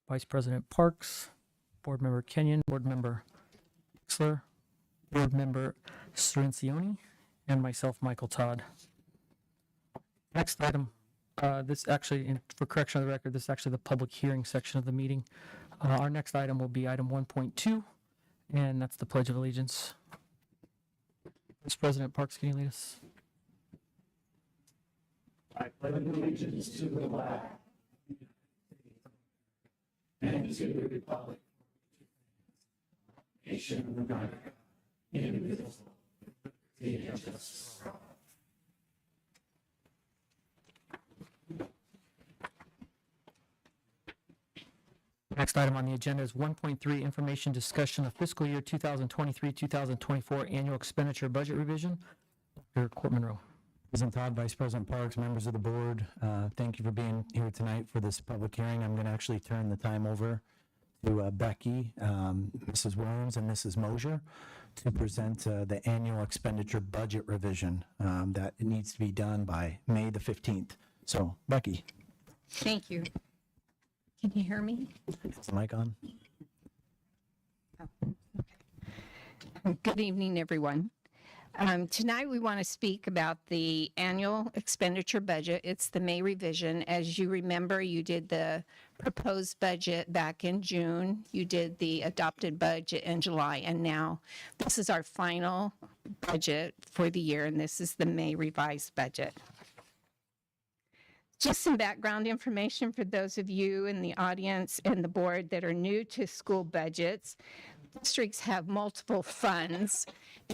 Vice President Parks, Board Member Kenyon, Board Member Wexler, Board Member Ciancione, and myself, Michael Todd. Next item, this actually, for correction of the record, this is actually the public hearing section of the meeting. Our next item will be item 1.2, and that's the Pledge of Allegiance. Vice President Parks, can you lead us? I pledge allegiance to the flag and to the republic, nation of America, indivisible, with liberty and justice for all. Next item on the agenda is 1.3, information discussion of fiscal year 2023-2024 annual expenditure budget revision. Dr. Court-Monroe. President Todd, Vice President Parks, members of the board, thank you for being here tonight for this public hearing. I'm going to actually turn the time over to Becky, Mrs. Williams, and Mrs. Mosier to present the annual expenditure budget revision that it needs to be done by May the 15th. So, Becky. Thank you. Can you hear me? Is the mic on? Oh, okay. Good evening, everyone. Tonight, we want to speak about the annual expenditure budget. It's the May revision. As you remember, you did the proposed budget back in June. You did the adopted budget in July, and now this is our final budget for the year, and this is the May revised budget. Just some background information for those of you in the audience and the board that are new to school budgets. Districts have multiple funds,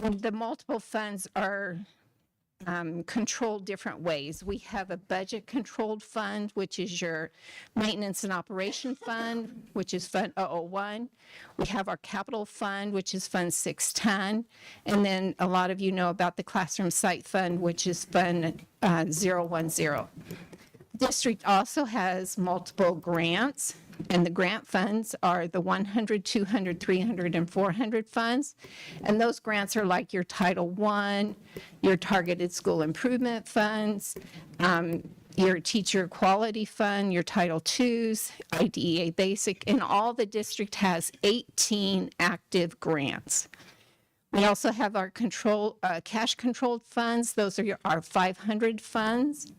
and the multiple funds are controlled different ways. We have a budget controlled fund, which is your maintenance and operation fund, which is Fund 001. We have our capital fund, which is Fund 610. And then a lot of you know about the classroom site fund, which is Fund 010. District also has multiple grants, and the grant funds are the 100, 200, 300, and 400 funds. And those grants are like your Title I, your targeted school improvement funds, your teacher quality fund, your Title IIs, IDEA basic, and all the district has 18 active grants. We also have our cash controlled funds. Those are our 500 funds.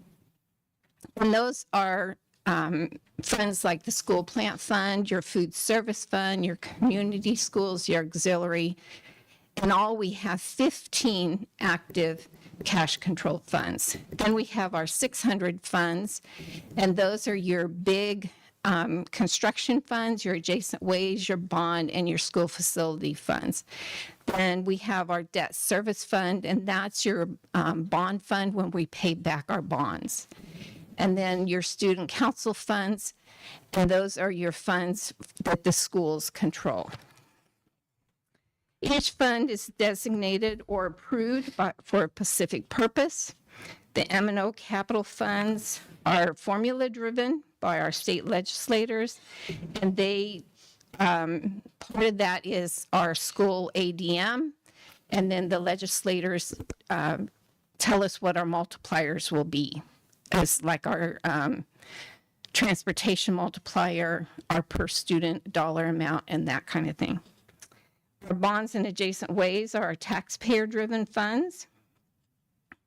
And those are funds like the school plant fund, your food service fund, your community schools, your auxiliary, and all we have 15 active cash controlled funds. Then we have our 600 funds, and those are your big construction funds, your adjacent ways, your bond, and your school facility funds. Then we have our debt service fund, and that's your bond fund when we pay back our bonds. And then your student council funds, and those are your funds that the schools control. Each fund is designated or approved for a specific purpose. The M&O capital funds are formula driven by our state legislators, and they, part of that is our school ADM, and then the legislators tell us what our multipliers will be, as like our transportation multiplier, our per student dollar amount, and that kind of thing. Our bonds and adjacent ways are our taxpayer-driven funds.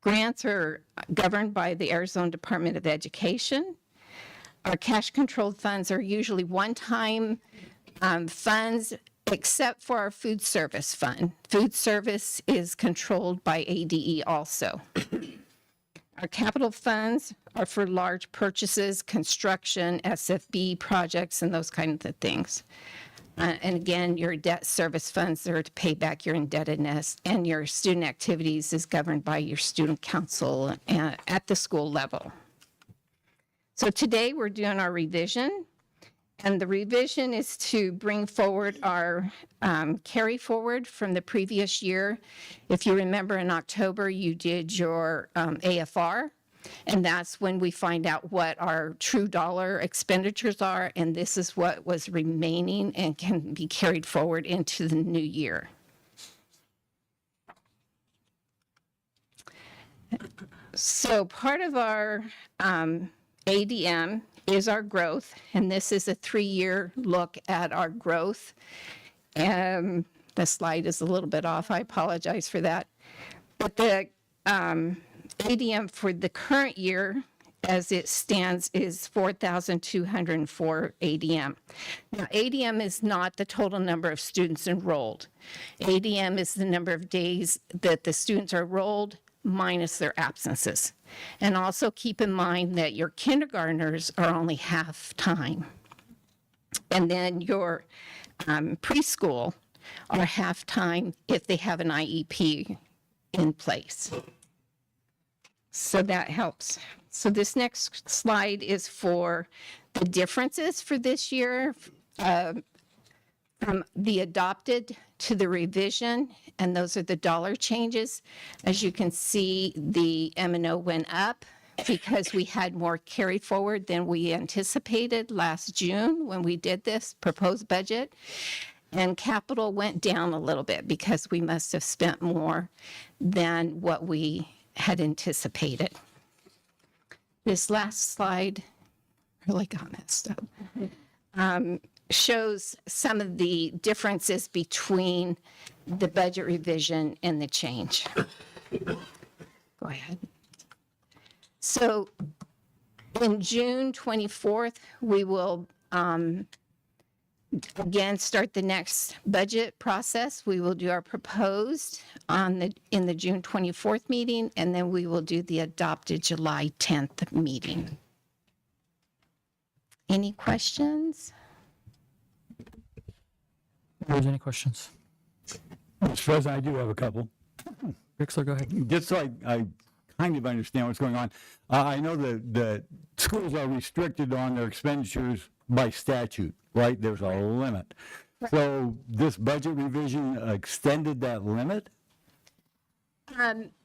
Grants are governed by the Arizona Department of Education. Our cash-controlled funds are usually one-time funds, except for our food service fund. Food service is controlled by ADE also. Our capital funds are for large purchases, construction, SFB projects, and those kinds of things. And again, your debt service funds are to pay back your indebtedness, and your student activities is governed by your student council at the school level. So today we're doing our revision, and the revision is to bring forward our carry forward from the previous year. If you remember in October, you did your AFR, and that's when we find out what our true dollar expenditures are, and this is what was remaining and can be carried forward into the new year. So part of our ADM is our growth, and this is a 3-year look at our growth. The slide is a little bit off. I apologize for that. But the ADM for the current year, as it stands, is 4,204 ADM. Now, ADM is not the total number of students enrolled. ADM is the number of days that the students are enrolled minus their absences. And also keep in mind that your kindergartners are only half-time. And then your preschool are half-time if they have an IEP in place. So that helps. So this next slide is for the differences for this year from the adopted to the revision, and those are the dollar changes. As you can see, the M&O went up because we had more carry forward than we anticipated last June when we did this proposed budget. And capital went down a little bit because we must have spent more than what we had anticipated. This last slide really got messed up. shows some of the differences between the budget revision and the change. Go ahead. So in June 24th, we will again start the next budget process. We will do our proposed in the June 24th meeting, and then we will do the adopted July 10th meeting. Any questions? If there's any questions? Mr. President, I do have a couple. Rixler, go ahead. Just so I kind of understand what's going on. I know that schools are restricted on their expenditures by statute, right? There's a limit. So this budget revision extended that limit?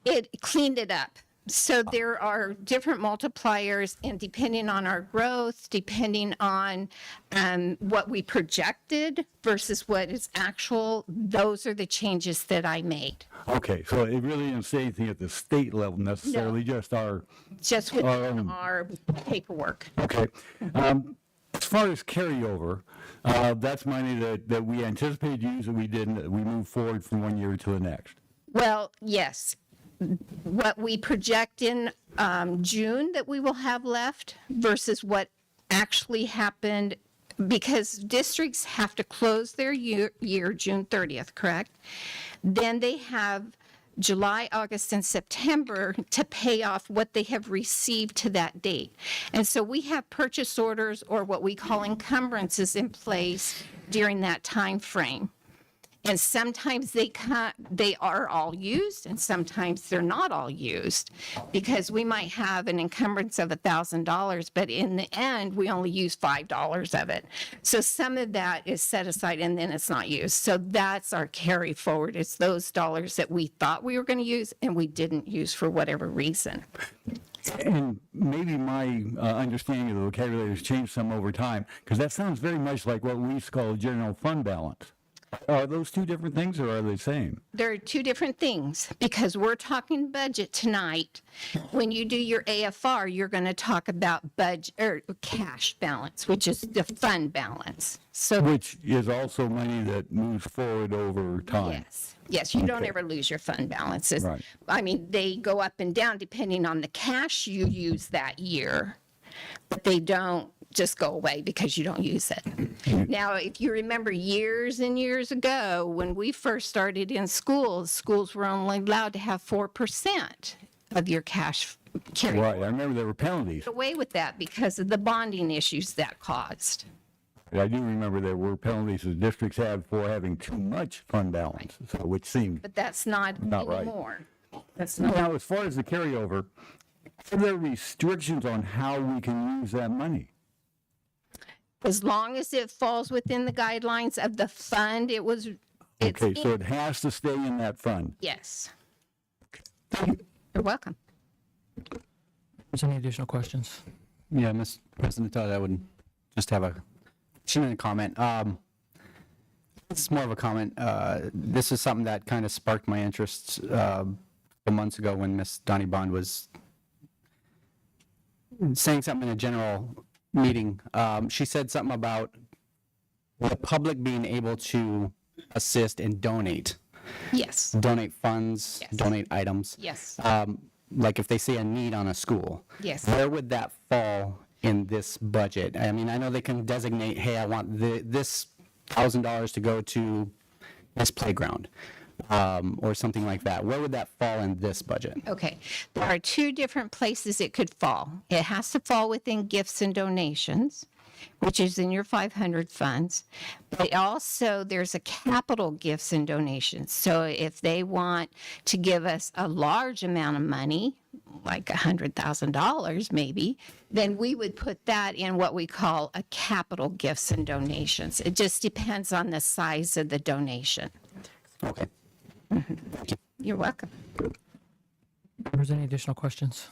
It cleaned it up. So there are different multipliers, and depending on our growth, depending on what we projected versus what is actual, those are the changes that I made. Okay, so it really didn't say anything at the state level necessarily, just our... Just within our paperwork. Okay. As far as carryover, that's money that we anticipated to use and we didn't. We moved forward from one year to the next. Well, yes. What we project in June that we will have left versus what actually happened, because districts have to close their year June 30th, correct? Then they have July, August, and September to pay off what they have received to that date. And so we have purchase orders or what we call encumbrances in place during that time frame. And sometimes they are all used, and sometimes they're not all used, because we might have an encumbrance of $1,000, but in the end, we only use $5 of it. So some of that is set aside, and then it's not used. So that's our carry forward. It's those dollars that we thought we were going to use, and we didn't use for whatever reason. And maybe my understanding of the vocabulary has changed some over time, because that sounds very much like what we used to call a general fund balance. Are those two different things, or are they the same? There are two different things, because we're talking budget tonight. When you do your AFR, you're going to talk about budget or cash balance, which is the fund balance. So Which is also money that moves forward over time. yes, you don't Okay. ever lose your fund balances. Right. I mean, they go up and down depending on the cash you use that year, but they don't just go away because you don't use it. Now, if you remember years and years ago, when we first started in schools were only allowed to have 4% of your cash carry Right, I remember there were penalties. away with that because of the bonding issues that caused. I do remember there were penalties the districts had for having too much fund balance, so which seemed... But that's not Not right. anymore. That's not. Now, as far as the carryover, are there restrictions on how we can use that money? As long as it falls within the guidelines of the fund, it's Okay, so it has to stay in that fund. yes. You're welcome. Is there any additional questions? Yeah, Mr. President Todd, I would just have a comment. This is more of a comment. This is something that kind of sparked my interest a couple months ago when Miss Donnie Bond was saying something in a general meeting. She said something about the public being able to assist and donate Yes. funds, Yes. donate items. Yes. Like if they see a need on a school. Yes. Where would that fall in this budget? I mean, I know they can designate, hey, I want this $1,000 to go to this playground, or something like that. Where would that fall in this budget? Okay. There are two different places it could fall. It has to fall within gifts and donations, which is in your 500 funds. But also there's a capital gifts and donations. So if they want to give us a large amount of money, like $100,000 maybe, then we would put that in what we call a capital gifts and donations. It just depends on the size of the donation. Okay. You're welcome. If there's any additional questions?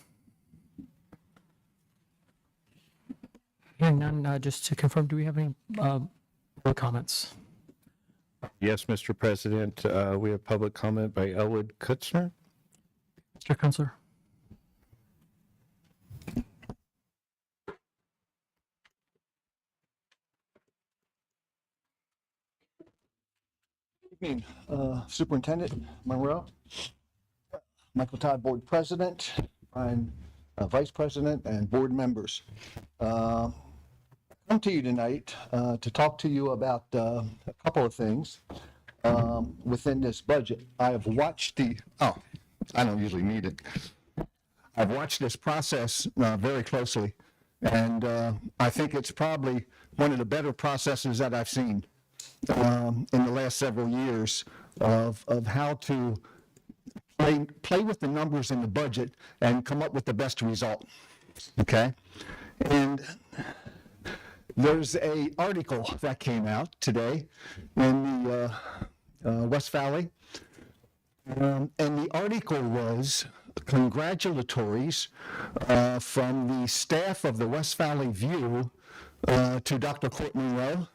Hearing none, just to confirm, do we have any public comments? Yes, Mr. President, we have public comment by Elwood Kutzner. Mr. Counselor? Evening, Superintendent Monroe, Michael Todd, Board President, Brian, Vice President, and board members. Come to you tonight to talk to you about a couple of things within this budget. I have watched I don't usually need it. I've watched this process very closely, and I think it's probably one of the better processes that I've seen in the last several years of how to play with the numbers in the budget and come up with the best result. Okay? And there's a article that came out today in the West Valley, and the article was congratulatories from the staff of the West Valley View to Dr. Court Monroe,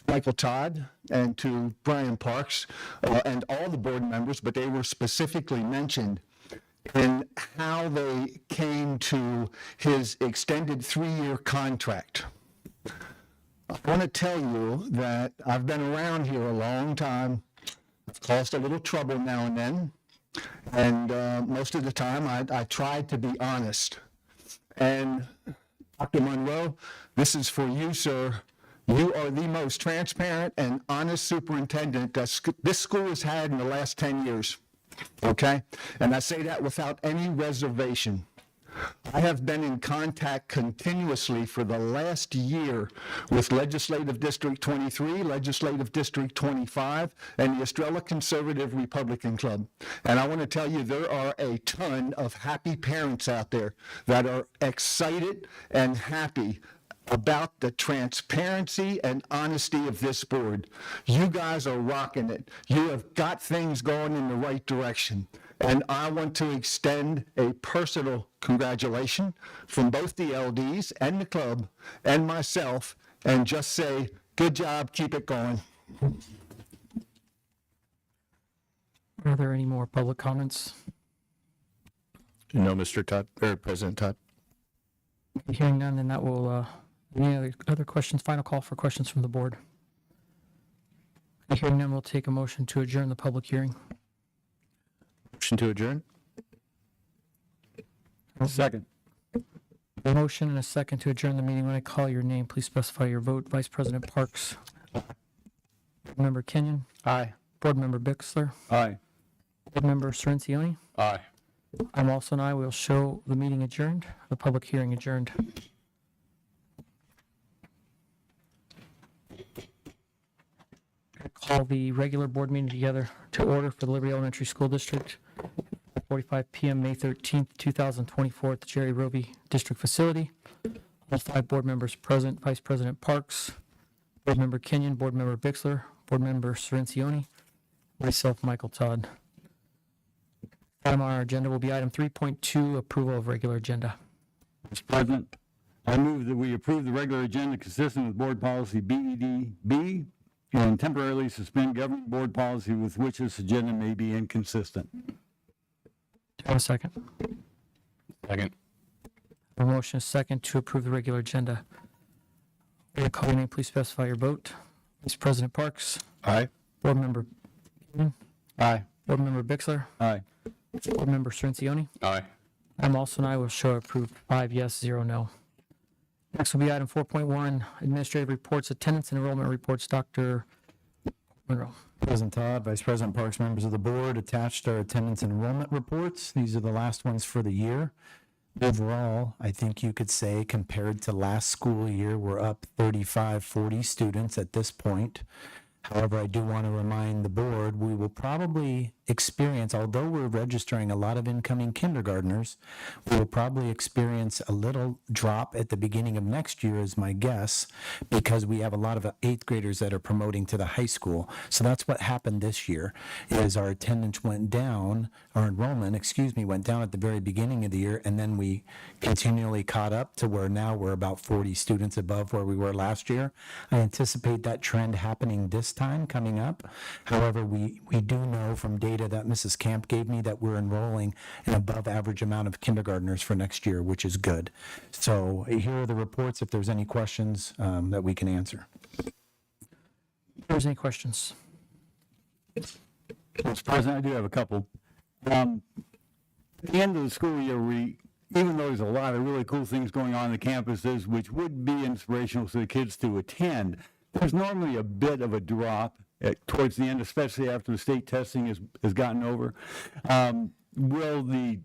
Michael Todd, and to Brian Parks, and all the board members, but they were specifically mentioned in how they came to his extended 3-year contract. I want to tell you that I've been around here a long time. I've caused a little trouble now and then, and most of the time I tried to be honest. And Dr. Monroe, this is for you, sir. You are the most transparent and honest superintendent that this school has had in the last 10 years, okay? And I say that without any reservation. I have been in contact continuously for the last year with Legislative District 23, Legislative District 25, and the Estrella Conservative Republican Club. And I want to tell you, there are a ton of happy parents out there that are excited and happy about the transparency and honesty of this board. You guys are rocking it. You have got things going in the right direction. And I want to extend a personal congratulation from both the LDs and the club and myself, and just say, good job, keep it going. Are there any more public comments? No, Mr. Todd, or President Todd. Hearing none, then that will, any other questions? Final call for questions from the board. Hearing none, we'll take a motion to adjourn the public hearing. Motion to adjourn? Second. A motion and a second to adjourn the meeting. When I call your name, please specify your vote. Vice President Parks. Board Member Kenyon. Aye. Board Member Bixler. Aye. Board Member Sorrentioni. Aye. I'm also an aye. We'll show the meeting adjourned, the public hearing adjourned. I call the regular board meeting together to order for the Liberty Elementary School District, 45 p.m. May 13th, 2024 at the Jerry Roby District Facility. All 5 board members present: Vice President Parks, Board Member Kenyon, Board Member Bixler, Board Member Sorrentioni, myself, Michael Todd. Item on our agenda will be item 3.2, approval of regular agenda. Mr. President, I move that we approve the regular agenda consistent with board policy BEDB and temporarily suspend governing board policy with which this agenda may be inconsistent. Do I have a second? Second. A motion is second to approve the regular agenda. Will you call your name, please specify your vote. Vice President Parks, Aye. Board Member Kenyon, Aye. Board Member Bixler, Aye. Board Member Sorrentioni. Aye. I'm also an aye. Will show approved 5 yes, 0 no. Next will be item 4.1, administrative reports, attendance and enrollment reports. Dr. Monroe. President Todd, Vice President Parks, members of the board, attached our attendance and enrollment reports. These are the last ones for the year. Overall, I think you could say compared to last school year, we're up 35, 40 students at this point. However, I do want to remind the board, we will probably experience, although we're registering a lot of incoming kindergartners, we will probably experience a little drop at the beginning of next year is my guess, because we have a lot of 8th graders that are promoting to the high school. So that's what happened this year, is our attendance went down, our enrollment, went down at the very beginning of the year, and then we continually caught up to where now we're about 40 students above where we were last year. I anticipate that trend happening this time coming up. However, we do know from data that Mrs. Camp gave me that we're enrolling an above average amount of kindergartners for next year, which is good. So here are the reports if there's any questions that we can answer. If there's any questions. Mr. President, I do have a couple. At the end of the school year, even though there's a lot of really cool things going on the campuses, which would be inspirational for the kids to attend, there's normally a bit of a drop towards the end, especially after the state testing has gotten over. Will the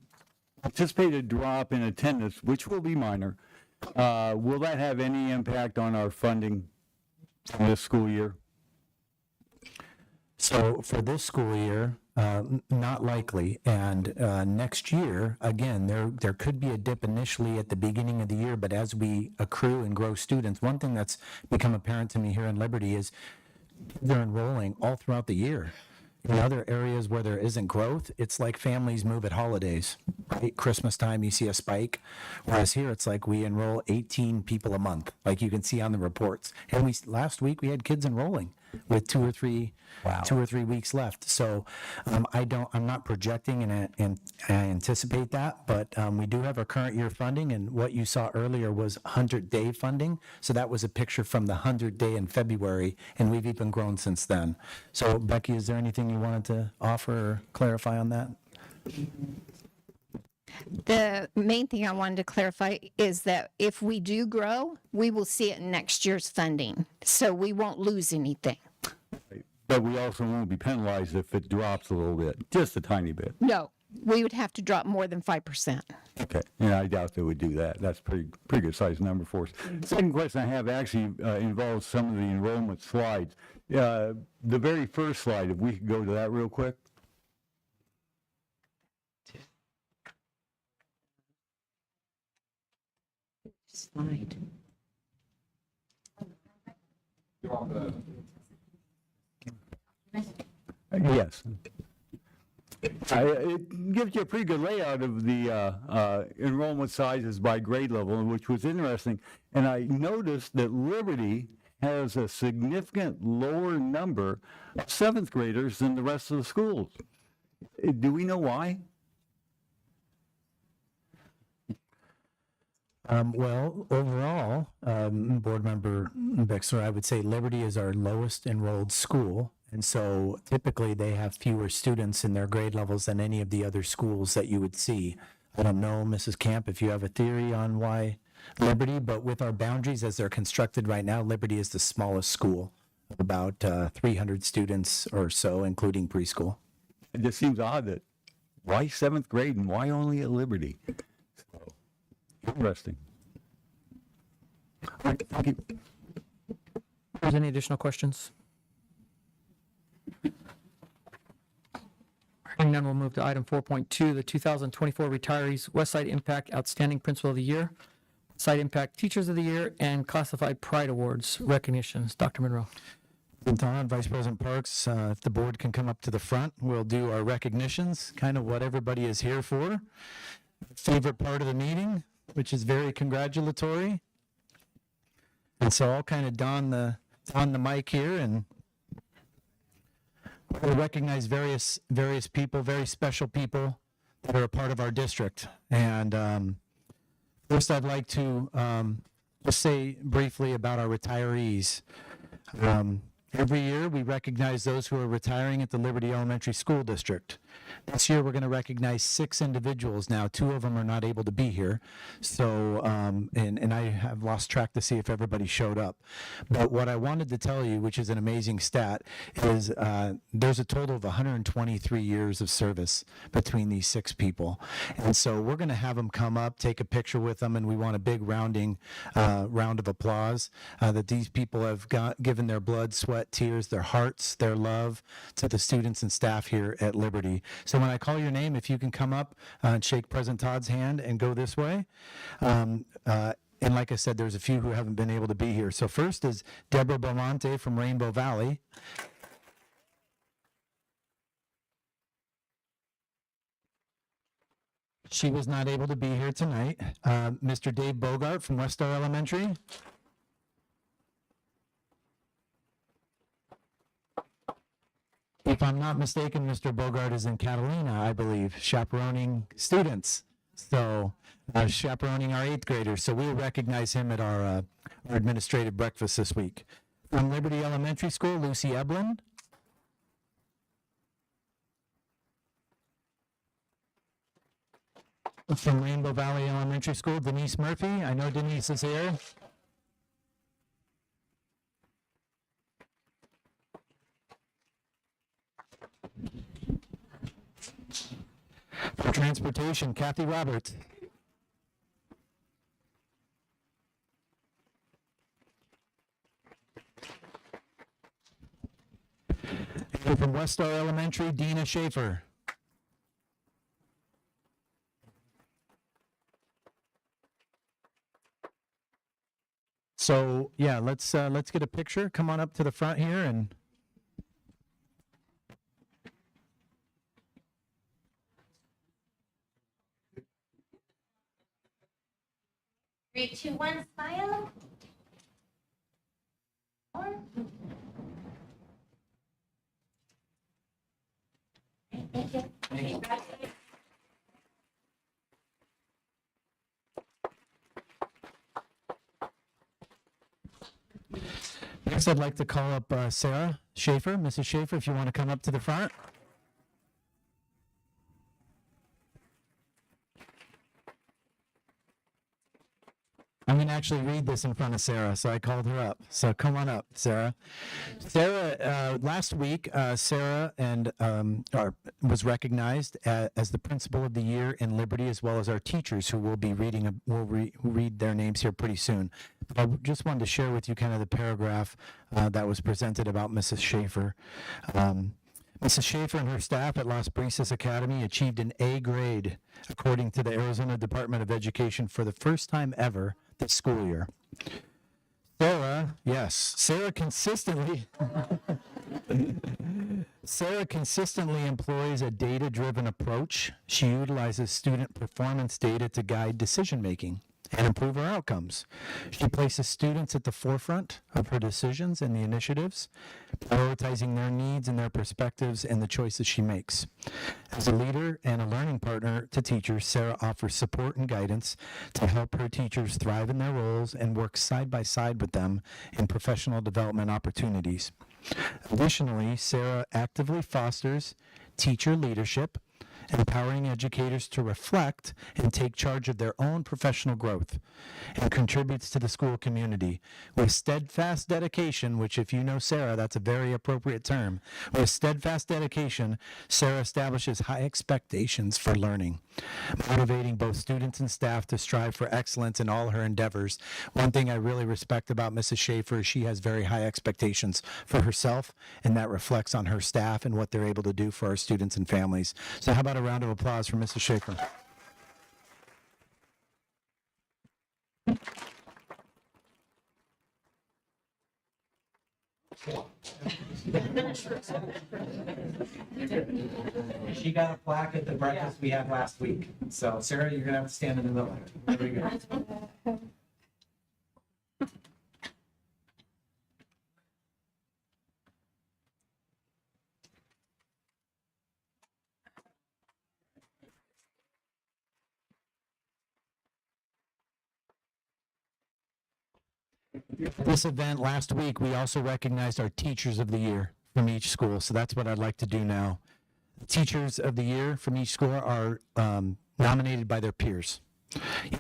anticipated drop in attendance, which will be minor, will that have any impact on our funding this school year? So for this school year, not likely. And next year, again, there could be a dip initially at the beginning of the year, but as we accrue and grow students, one thing that's become apparent to me here in Liberty is they're enrolling all throughout the year. In other areas where there isn't growth, it's like families move at holidays, right? Christmas time, you see a spike. Whereas here, it's like we enroll 18 people a month, like you can see on the reports. And last week we had kids enrolling with 2 or 3 weeks left. So I'm not projecting and I anticipate that, but we do have our current year funding, and what you saw earlier was 100-day funding. So that was a picture from the 100-day in February, and we've even grown since then. So Becky, is there anything you wanted to offer or clarify on that? The main thing I wanted to clarify is that if we do grow, we will see it in next year's funding. So we won't lose anything. But we also won't be penalized if it drops a little bit, just a tiny bit. No, we would have to drop more than 5%. Okay, and I doubt they would do that. That's pretty good sized number for us. Second question I have actually involves some of the enrollment slides. The very first slide, if we could go to that real quick. Slide. Yes. It gives you a pretty good layout of the enrollment sizes by grade level, which was interesting. And I noticed that Liberty has a significant lower number of 7th graders than the rest of the schools. Do we know why? Well, overall, Board Member Bixler, I would say Liberty is our lowest enrolled school. And so typically they have fewer students in their grade levels than any of the other schools that you would see. I don't know, Mrs. Camp, if you have a theory on why Liberty, but with our boundaries as they're constructed right now, Liberty is the smallest school, about 300 students or so, including preschool. It just seems odd that why 7th grade and why only at Liberty? So, interesting. All right, thank you. There's any additional questions? Hearing none, we'll move to item 4.2, the 2024 Retirees Westside Impact Outstanding Principal of the Year, Site Impact Teachers of the Year, and Classified Pride Awards recognitions. Dr. Monroe. Don, Vice President Parks, if the board can come up to the front, we'll do our recognitions, kind of what everybody is here for. Favorite part of the meeting, which is very congratulatory. And so I'll kind of don the mic here, and we'll recognize various people, very special people that are a part of our district. And first I'd like to just say briefly about our retirees. Every year we recognize those who are retiring at the Liberty Elementary School District. This year we're going to recognize 6 individuals now. 2 of them are not able to be here. So, and I have lost track to see if everybody showed up. But what I wanted to tell you, which is an amazing stat, is there's a total of 123 years of service between these 6 people. And so we're going to have them come up, take a picture with them, and we want a big round of applause that these people have given their blood, sweat, tears, their hearts, their love to the students and staff here at Liberty. So when I call your name, if you can come up and shake President Todd's hand and go this way. And like I said, there's a few who haven't been able to be here. So first is Deborah Belmonte from Rainbow Valley. She was not able to be here tonight. Mr. Dave Bogart from West Star Elementary. If I'm not mistaken, Mr. Bogart is in Catalina, I believe, chaperoning students. So, chaperoning our 8th graders. So we'll recognize him at our administrative breakfast this week. From Liberty Elementary School, Lucy Eblin. From Rainbow Valley Elementary School, Denise Murphy. I know Denise is here. For Transportation, Kathy Roberts. And from West Star Elementary, Dina Schaefer. So yeah, let's get a picture. Come on up to the front here and. Three, two, one, smile. Thank you. Congratulations. Next, I'd like to call up Sarah Schaefer. Mrs. Schaefer, if you want to come up to the front. I'm going to actually read this in front of Sarah, so I called her up. So come on up, Sarah. Sarah, last week, Sarah was recognized as the Principal of the Year in Liberty, as well as our teachers, who will be reading. We'll read their names here pretty soon. But I just wanted to share with you kind of the paragraph that was presented about Mrs. Schaefer. Mrs. Schaefer and her staff at Las Brisas Academy achieved an A grade, according to the Arizona Department of Education, for the first time ever this school year. Sarah consistently employs a data-driven approach. She utilizes student performance data to guide decision-making and improve her outcomes. She places students at the forefront of her decisions and the initiatives, prioritizing their needs and their perspectives and the choices she makes. As a leader and a learning partner to teachers, Sarah offers support and guidance to help her teachers thrive in their roles and work side by side with them in professional development opportunities. Additionally, Sarah actively fosters teacher leadership, empowering educators to reflect and take charge of their own professional growth, and contributes to the school community with steadfast dedication, which, if you know Sarah, that's a very appropriate term. With steadfast dedication, Sarah establishes high expectations for learning, motivating both students and staff to strive for excellence in all her endeavors. One thing I really respect about Mrs. Schaefer is she has very high expectations for herself, and that reflects on her staff and what they're able to do for our students and families. So how about a round of applause for Mrs. Schaefer? She got a plaque at the breakfast we had last week. So Sarah, you're gonna have to stand in the middle. Very good. This event last week, we also recognized our Teachers of the Year from each school. So that's what I'd like to do now. Teachers of the Year from each school are nominated by their peers.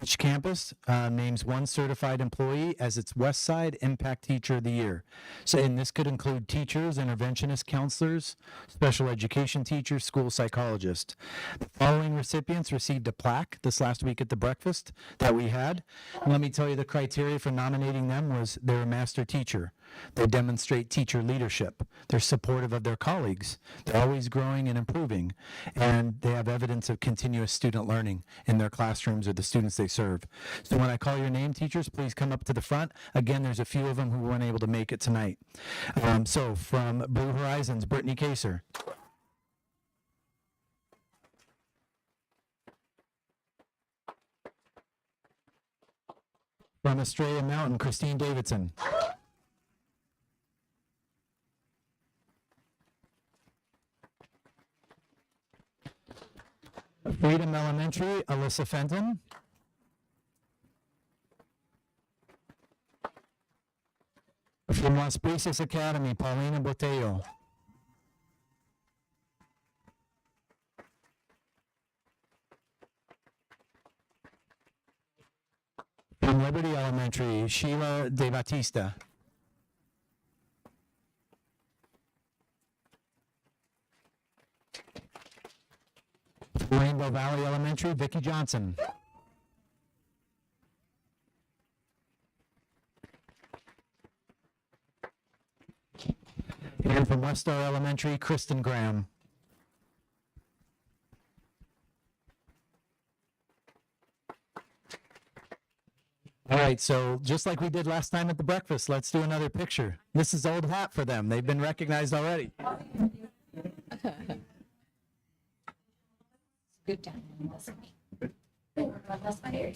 Each campus names one certified employee as its West Side Impact Teacher of the Year. So, and this could include teachers, interventionist counselors, special education teachers, school psychologists. The following recipients received a plaque this last week at the breakfast that we had. And let me tell you, the criteria for nominating them was they're a master teacher. They demonstrate teacher leadership. They're supportive of their colleagues. They're always growing and improving. And they have evidence of continuous student learning in their classrooms or the students they serve. So when I call your name, teachers, please come up to the front. Again, there's a few of them who weren't able to make it tonight. So from Blue Horizons, Brittany Kaser. From Estrella Mountain, Christine Davidson. Freedom Elementary, Alyssa Fenton. From Las Brisas Academy, Paulina Botello. Liberty Elementary, Sheila De Batista. Rainbow Valley Elementary, Vicki Johnson. And from West Star Elementary, Kristen Graham. All right, so just like we did last time at the breakfast, let's do another picture. This is old hat for them. They've been recognized already. Good time. That's my area.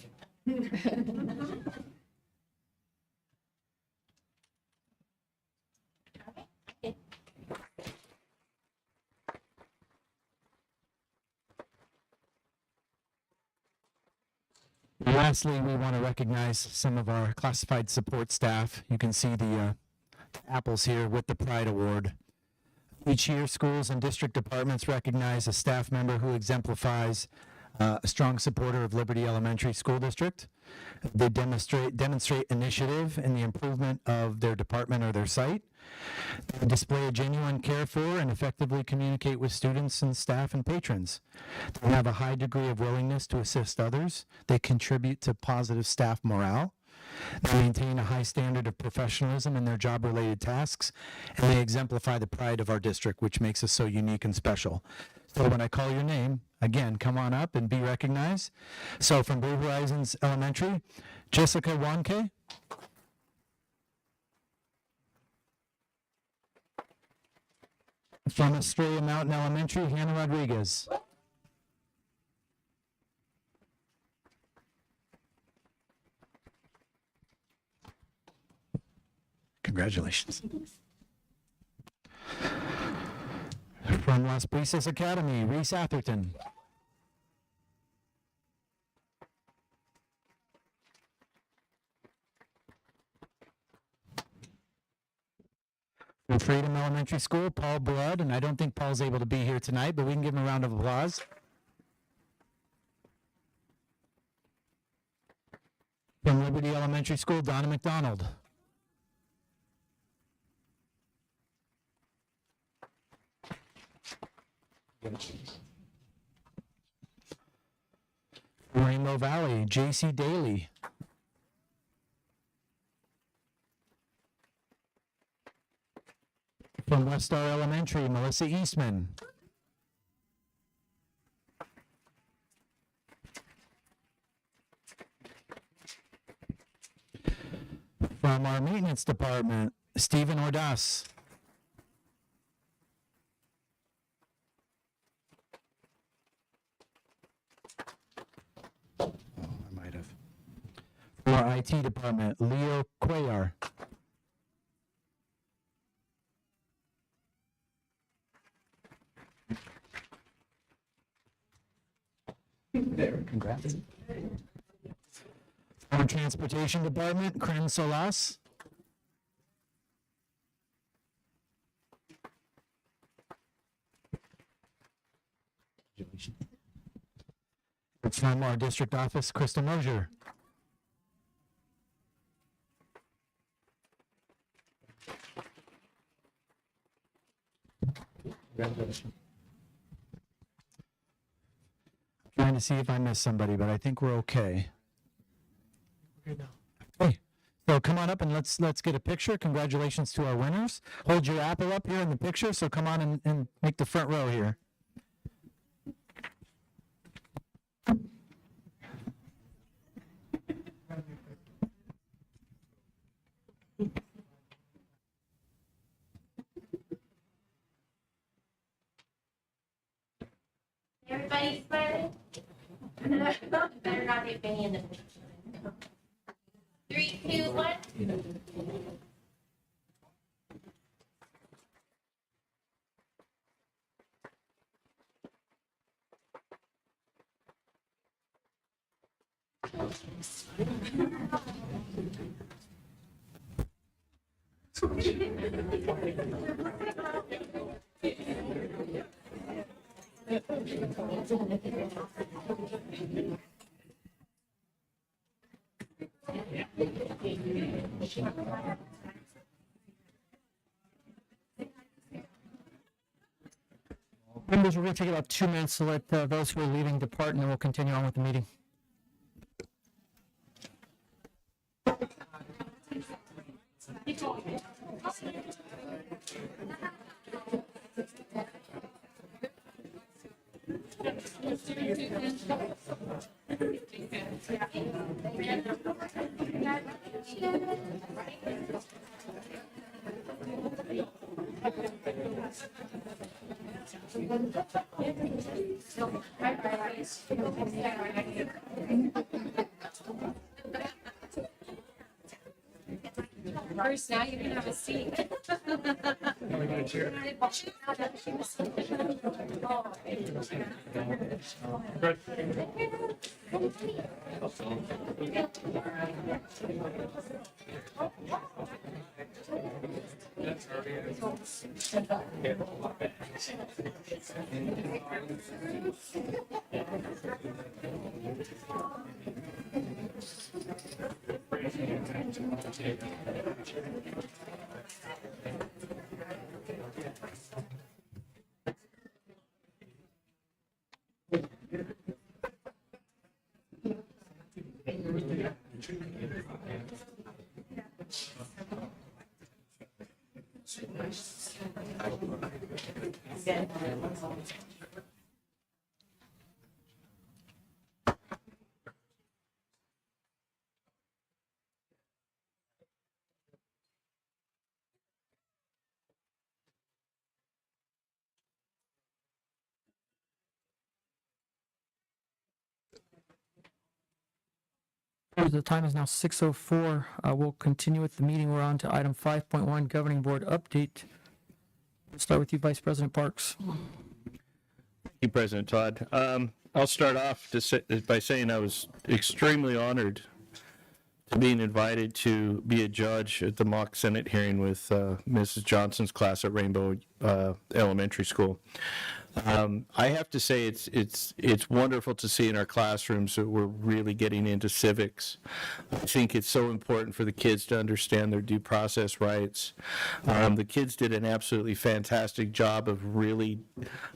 Lastly, we want to recognize some of our classified support staff. You can see the apples here with the Pride Award. Each year, schools and district departments recognize a staff member who exemplifies a strong supporter of Liberty Elementary School District. They demonstrate initiative in the improvement of their department or their site. They display a genuine care for and effectively communicate with students and staff and patrons. They have a high degree of willingness to assist others. They contribute to positive staff morale. They maintain a high standard of professionalism in their job-related tasks, and they exemplify the pride of our district, which makes us so unique and special. So when I call your name, again, come on up and be recognized. So from Blue Horizons Elementary, Jessica Wanke. From Estrella Mountain Elementary, Hannah Rodriguez. Congratulations. From Las Brisas Academy, Reese Atherton. From Freedom Elementary School, Paul Blood, and I don't think Paul's able to be here tonight, but we can give him a round of applause. From Liberty Elementary School, Donna McDonald. Rainbow Valley, J.C. Daly. From West Star Elementary, Melissa Eastman. From our maintenance department, Stephen Ordas. From our IT department, Leo Cuellar. Congrats. From our transportation department, Kren Solas. From our district office, Krista Mosier. Congratulations. Trying to see if I missed somebody, but I think we're okay. Okay, so come on up and let's get a picture. Congratulations to our winners. Hold your apple up here in the picture, so come on and make the front row here. Everybody smiling? Better not get Benny in the picture. 3, 2, 1. Members, we're going to take about 2 minutes to let those who are leaving depart, and then we'll continue on with the meeting. First, now you can have a seat. The time is now 6:04. We'll continue with the meeting. We're on to item 5.1, Governing Board Update. We'll start with you, Vice President Parks. Thank you, President Todd. I'll start off by saying I was extremely honored to being invited to be a judge at the mock Senate hearing with Mrs. Johnson's class at Rainbow Elementary School. I have to say it's wonderful to see in our classrooms that we're really getting into civics. I think it's so important for the kids to understand their due process rights. The kids did an absolutely fantastic job of really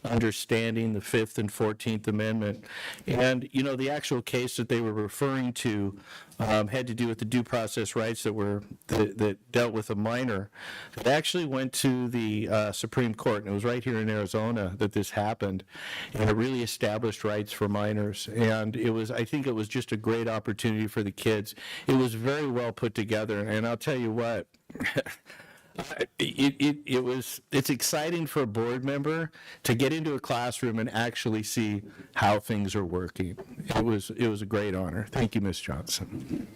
understanding the 5th and 14th Amendment. And, you know, the actual case that they were referring to had to do with the due process rights that dealt with a minor. It actually went to the Supreme Court, and it was right here in Arizona that this happened, and it really established rights for minors. And I think it was just a great opportunity for the kids. It was very well put together, and I'll tell you what. It's exciting for a board member to get into a classroom and actually see how things are working. It was a great honor. Thank you, Ms. Johnson.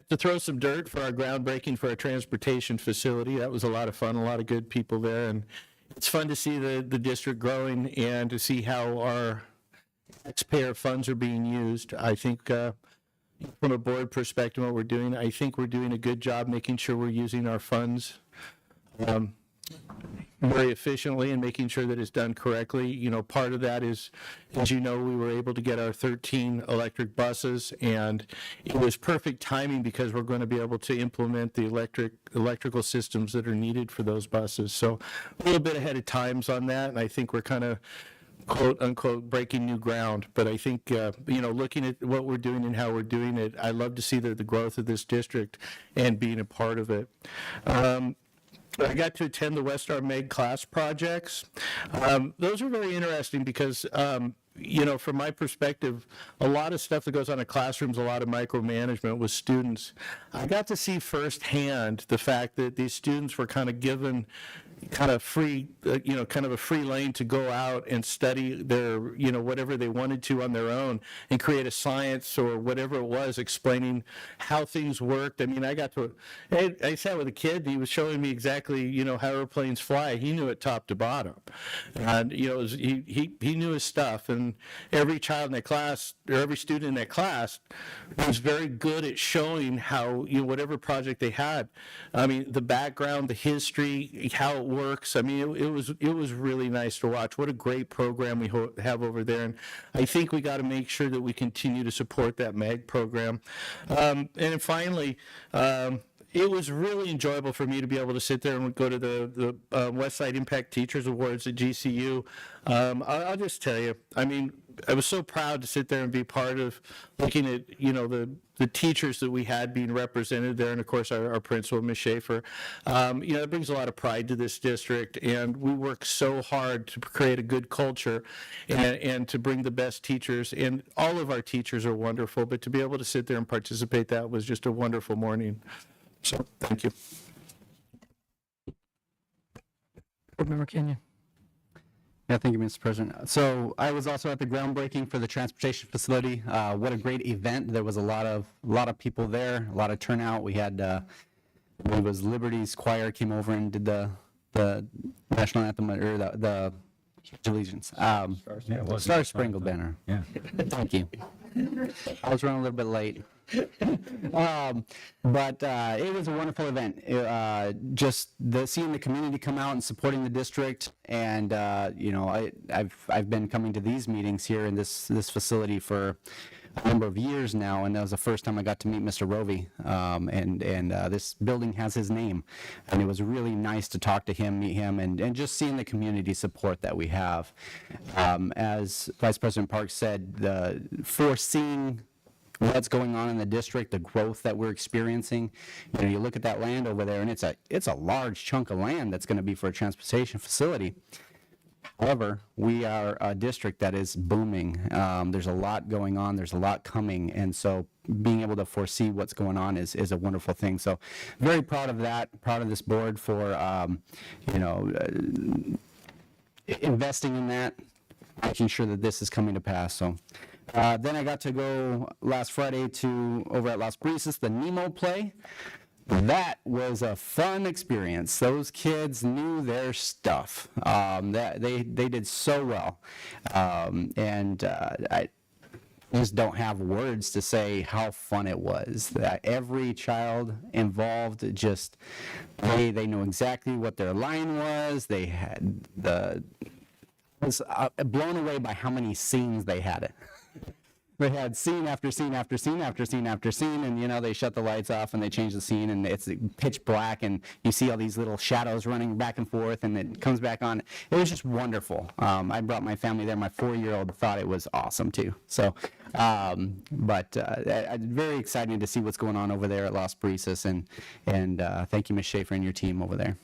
To throw some dirt for our groundbreaking for our transportation facility, that was a lot of fun, a lot of good people there, and it's fun to see the district growing and to see how our taxpayer funds are being used. I think from a board perspective, what we're doing, I think we're doing a good job making sure we're using our funds very efficiently and making sure that it's done correctly. You know, part of that is, as you know, we were able to get our 13 electric buses, and it was perfect timing because we're going to be able to implement the electrical systems that are needed for those buses. So a little bit ahead of times on that, and I think we're kind of quote unquote breaking new ground. But I think you know, looking at what we're doing and how we're doing it, I love to see the growth of this district and being a part of it. I got to attend the Westar Meg class projects. Those are very interesting because you know, from my perspective, a lot of stuff that goes on in classrooms, a lot of micromanagement with students. I got to see firsthand the fact that these students were kind of given kind of free, you know, kind of a free lane to go out and study their, you know, whatever they wanted to on their own and create a science or whatever it was, explaining how things worked. I mean, I sat with a kid, and he was showing me exactly, you know, how airplanes fly. He knew it top to bottom. And, you know, he knew his stuff. And every child in that class, or every student in that class, was very good at showing how, you know, whatever project they had, I mean, the background, the history, how it works. I mean, it was really nice to watch. What a great program we have over there, and I think we got to make sure that we continue to support that MAG program. And then finally, it was really enjoyable for me to be able to sit there and go to the Westside Impact Teachers Awards at GCU. I'll just tell you, I mean, I was so proud to sit there and be part of looking at, the teachers that we had being represented there, and of course our principal, Ms. Schaefer. It brings a lot of pride to this district, and we work so hard to create a good culture and to bring the best teachers, and all of our teachers are wonderful, but to be able to sit there and participate, that was just a wonderful morning. So, thank you. Board Member Kenyon. Yeah, thank you, Mr. President. So I was also at the groundbreaking for the transportation facility. What a great event! There was a lot of people there, a lot of turnout. We had it was Liberty's choir came over and did the national anthem or the allegiance. Star Spangled Banner. Yeah. Thank you. I was running a little bit late. But it was a wonderful event. Just seeing the community come out and supporting the district, and I've been coming to these meetings here in this facility for a number of years now, and that was the first time I got to meet Mr. Rovey. And this building has his name, and it was really nice to talk to him, meet him, and just seeing the community support that we have. As Vice President Parks said, foreseeing what's going on in the district, the growth that we're experiencing. You look at that land over there, and it's a large chunk of land that's going to be for a transportation facility. However, we are a district that is booming. There's a lot going on. There's a lot coming, and so being able to foresee what's going on is a wonderful thing. So, very proud of that. Proud of this board for investing in that, making sure that this is coming to pass. So. Then I got to go last Friday over at Las Brisas, the Nemo play. That was a fun experience. Those kids knew their stuff. They did so well. I just don't have words to say how fun it was. That every child involved they knew exactly what their line was. They had I was blown away by how many scenes they had. They had scene after scene after scene after scene after scene, and they shut the lights off and they change the scene, and it's pitch black, and you see all these little shadows running back and forth, and it comes back on. It was just wonderful. I brought my family there. My 4-year-old thought it was awesome too. So, very exciting to see what's going on over there at Las Brisas, and thank you, Ms. Schaefer, and your team over there.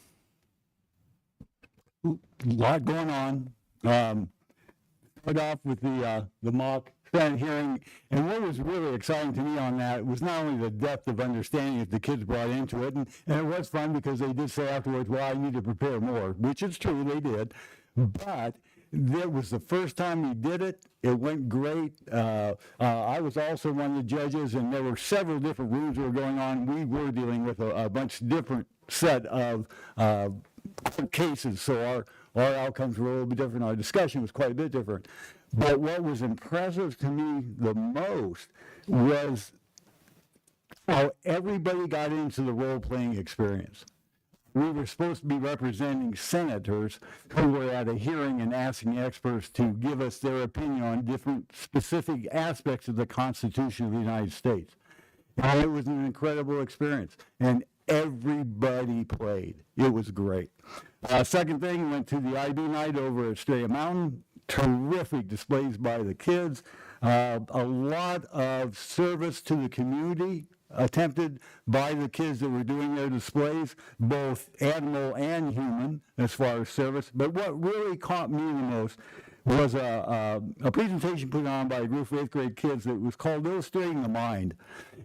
A lot going on. Start off with the mock Senate hearing, and what was really exciting to me on that was not only the depth of understanding that the kids brought into it, and it was fun because they did say afterwards, well, I need to prepare more, which is true, they did, but that was the first time we did it. It went great. I was also one of the judges, and there were several different rooms that were going on. We were dealing with a bunch of different set of cases, so our outcomes were a little bit different. Our discussion was quite a bit different. But what was impressive to me the most was how everybody got into the role-playing experience. We were supposed to be representing senators who were at a hearing and asking experts to give us their opinion on different specific aspects of the Constitution of the United States. And it was an incredible experience. And everybody played. It was great. Second thing, went to the IB night over at Estrella Mountain. Terrific displays by the kids. A lot of service to the community attempted by the kids that were doing their displays, both animal and human, as far as service. But what really caught me the most was a presentation put on by a group of 8th grade kids that was called Illustrating the Mind.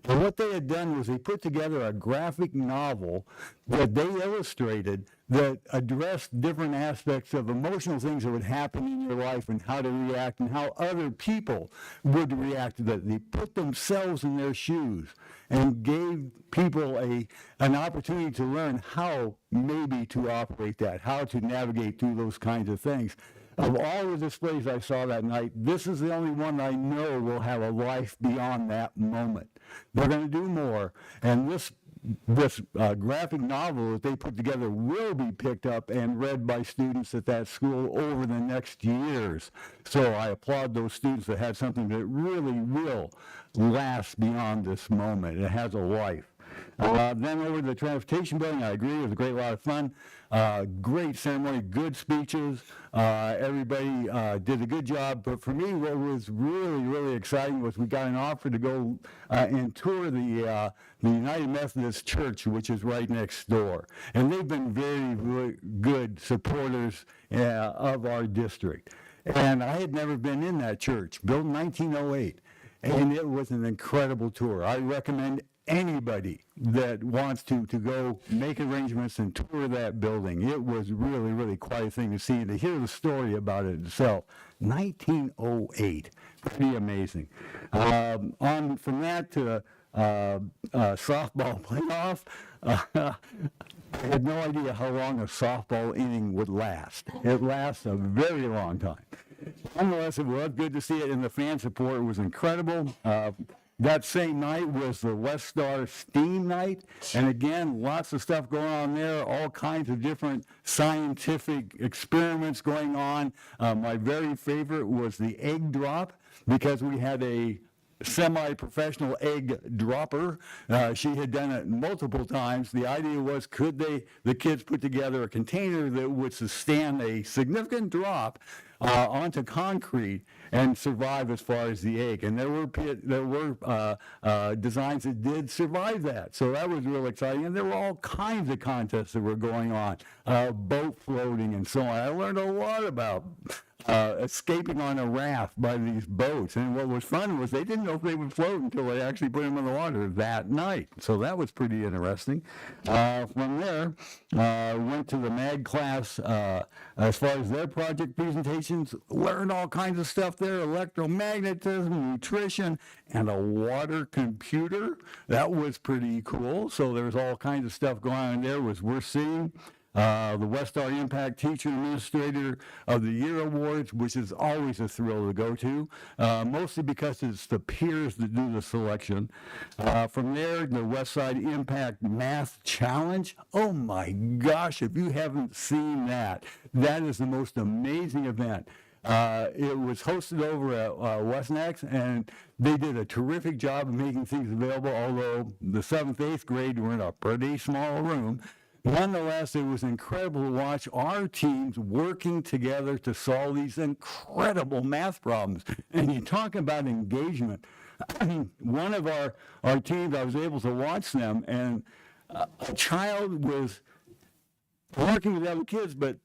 And what they had done was they put together a graphic novel that they illustrated that addressed different aspects of emotional things that would happen in your life and how to react and how other people would react to that. They put themselves in their shoes and gave people an opportunity to learn how maybe to operate that, how to navigate through those kinds of things. Of all the displays I saw that night, this is the only one I know will have a life beyond that moment. They're going to do more, and this this graphic novel that they put together will be picked up and read by students at that school over the next years. So I applaud those students that had something that really will last beyond this moment. It has a life. Then over to the transportation building, I agree, it was a great lot of fun. Great ceremony, good speeches. Everybody did a good job. But for me, what was really, really exciting was we got an offer to go and tour the United Methodist Church, which is right next door. And they've been very, very good supporters of our district. And I had never been in that church, built in 1908. And it was an incredible tour. I recommend anybody that wants to go make arrangements and tour that building. It was really, really quite a thing to see and to hear the story about it itself. 1908, pretty amazing. On from that to softball playoff, I had no idea how long a softball inning would last. It lasts a very long time. Nonetheless, it was good to see it, and the fan support was incredible. That same night was the West Star STEAM night, and again, lots of stuff going on there, all kinds of different scientific experiments going on. My very favorite was the egg drop, because we had a semi-professional egg dropper. She had done it multiple times. The idea was, could the kids put together a container that would sustain a significant drop onto concrete and survive as far as the egg. And there were designs that did survive that. So that was real exciting. And there were all kinds of contests that were going on, boat floating and so on. I learned a lot about escaping on a raft by these boats. And what was fun was they didn't know if they would float until they actually put them in the water that night. So that was pretty interesting. From there, went to the MAG class as far as their project presentations, learned all kinds of stuff there, electromagnetism, nutrition, and a water computer. That was pretty cool. So there's all kinds of stuff going on there, was worth seeing. The West Star Impact Teacher Administrator of the Year Awards, which is always a thrill to go to, mostly because it's the peers that do the selection. From there, the West Side Impact Math Challenge. Oh my gosh, if you haven't seen that, that is the most amazing event. It was hosted over at Westnex, and they did a terrific job of making things available, although the 7th, 8th grade were in a pretty small room. Nonetheless, it was incredible to watch our teams working together to solve these incredible math problems. And you talk about engagement. One of our teams, I was able to watch them, and a child was working with other kids, but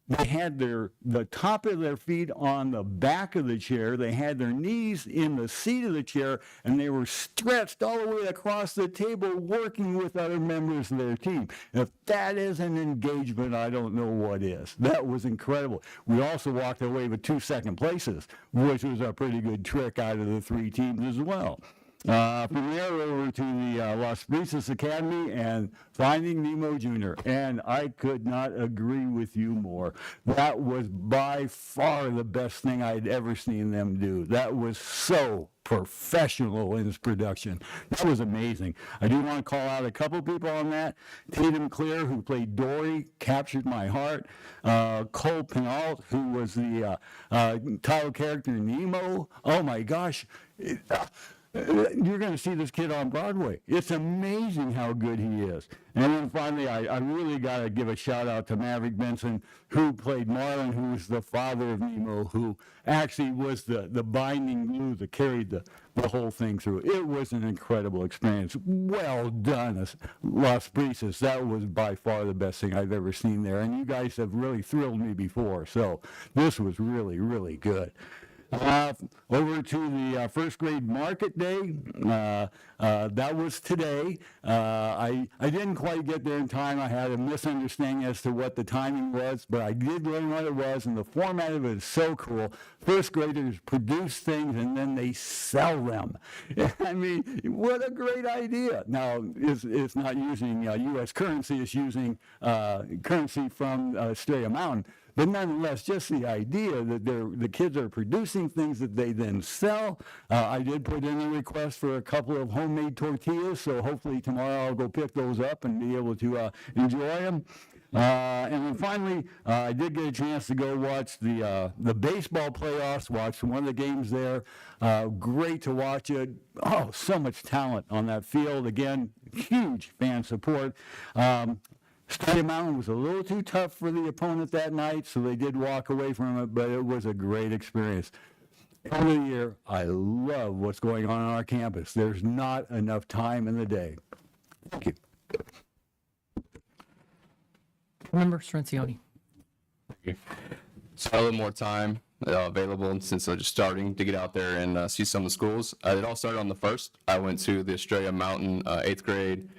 they had the top of their feet on the back of the chair. They had their knees in the seat of the chair, and they were stretched all the way across the table working with other members of their team. If that isn't engagement, I don't know what is. That was incredible. We also walked away with 2 second places, which was a pretty good trick out of the 3 teams as well. From there over to the Las Brisas Academy and Finding Nemo Jr. And I could not agree with you more. That was by far the best thing I'd ever seen them do. That was so professional in its production. That was amazing. I do want to call out a couple people on that. Tatum Clear, who played Dory, captured my heart. Cole Penault, who was the title character Nemo. Oh my gosh. You're going to see this kid on Broadway. It's amazing how good he is. And then finally, I really got to give a shout out to Maverick Benson, who played Marlin, who was the father of Nemo, who actually was the binding glue that carried the whole thing through. It was an incredible experience. Well done, Las Brisas. That was by far the best thing I've ever seen there. And you guys have really thrilled me before. So this was really, really good. Over to the first grade market day. That was today. I didn't quite get there in time. I had a misunderstanding as to what the timing was, but I did learn what it was, and the format of it is so cool. First graders produce things and then they sell them. I mean, what a great idea. Now, it's not using U.S. currency, it's using currency from Australia Mountain. but nonetheless, just the idea that the kids are producing things that they then sell. I did put in a request for a couple of homemade tortillas, so hopefully tomorrow I'll go pick those up and be able to enjoy them. And then finally, I did get a chance to go watch the baseball playoffs, watch one of the games there. Great to watch it. Oh, so much talent on that field. Again, huge fan support. Stadium Mountain was a little too tough for the opponent that night, so they did walk away from it, but it was a great experience. End of the year, I love what's going on our campus. There's not enough time in the day. Thank you. Member Surincione. So a little more time available since I'm just starting to get out there and see some of the schools. It all started on the 1st. I went to the Australia Mountain 8th grade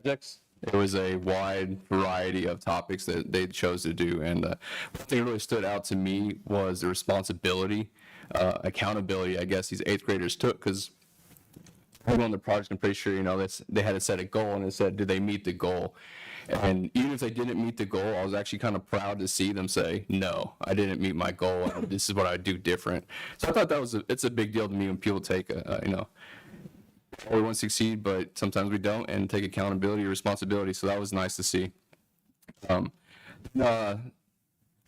projects. It was a wide variety of topics that they chose to do. And one thing that really stood out to me was the responsibility, accountability, I guess, these 8th graders took, because on the project, I'm pretty sure, they had to set a goal, and it said, did they meet the goal? And even if they didn't meet the goal, I was actually kind of proud to see them say, no, I didn't meet my goal, and this is what I do different. So I thought it's a big deal to me when people take, we want to succeed, but sometimes we don't, and take accountability or responsibility. So that was nice to see. So on the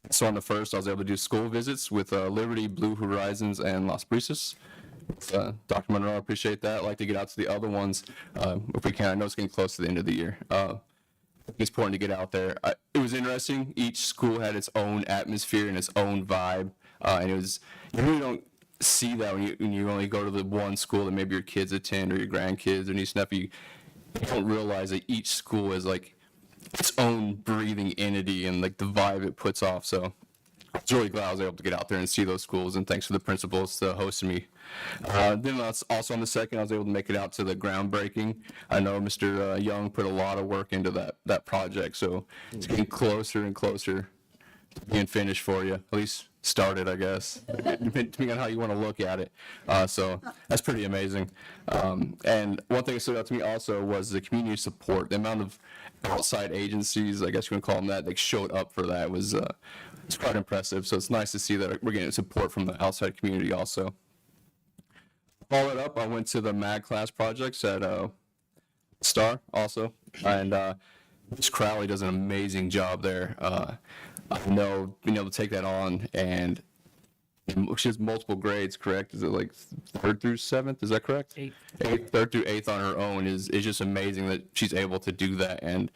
1st, I was able to do school visits with Liberty, Blue Horizons, and Las Brisas. Dr. Monroe, I appreciate that. I'd like to get out to the other ones if we can. I know it's getting close to the end of the year. It's important to get out there. It was interesting. Each school had its own atmosphere and its own vibe, and you really don't see that when you only go to the one school that maybe your kids attend or your grandkids or niece and nephew. You don't realize that each school is like its own breathing entity and like the vibe it puts off. So I was really glad I was able to get out there and see those schools, and thanks for the principals to hosting me. Then also on the 2nd, I was able to make it out to the groundbreaking. I know Mr. Young put a lot of work into that project, so it's getting closer and closer to being finished for you, at least started, I guess, depending on how you want to look at it. So that's pretty amazing. And one thing that stood out to me also was the community support. The amount of outside agencies, I guess you want to call them that showed up for that was it's quite impressive. So it's nice to see that we're getting support from the outside community also. Followed up, I went to the MAG class projects at STAR also, and Ms. Crowley does an amazing job there. I know being able to take that on, and she has multiple grades, correct? Is it like 3rd through 7th? Is that correct? 8th. 3rd through 8th on her own is just amazing that she's able to do that, and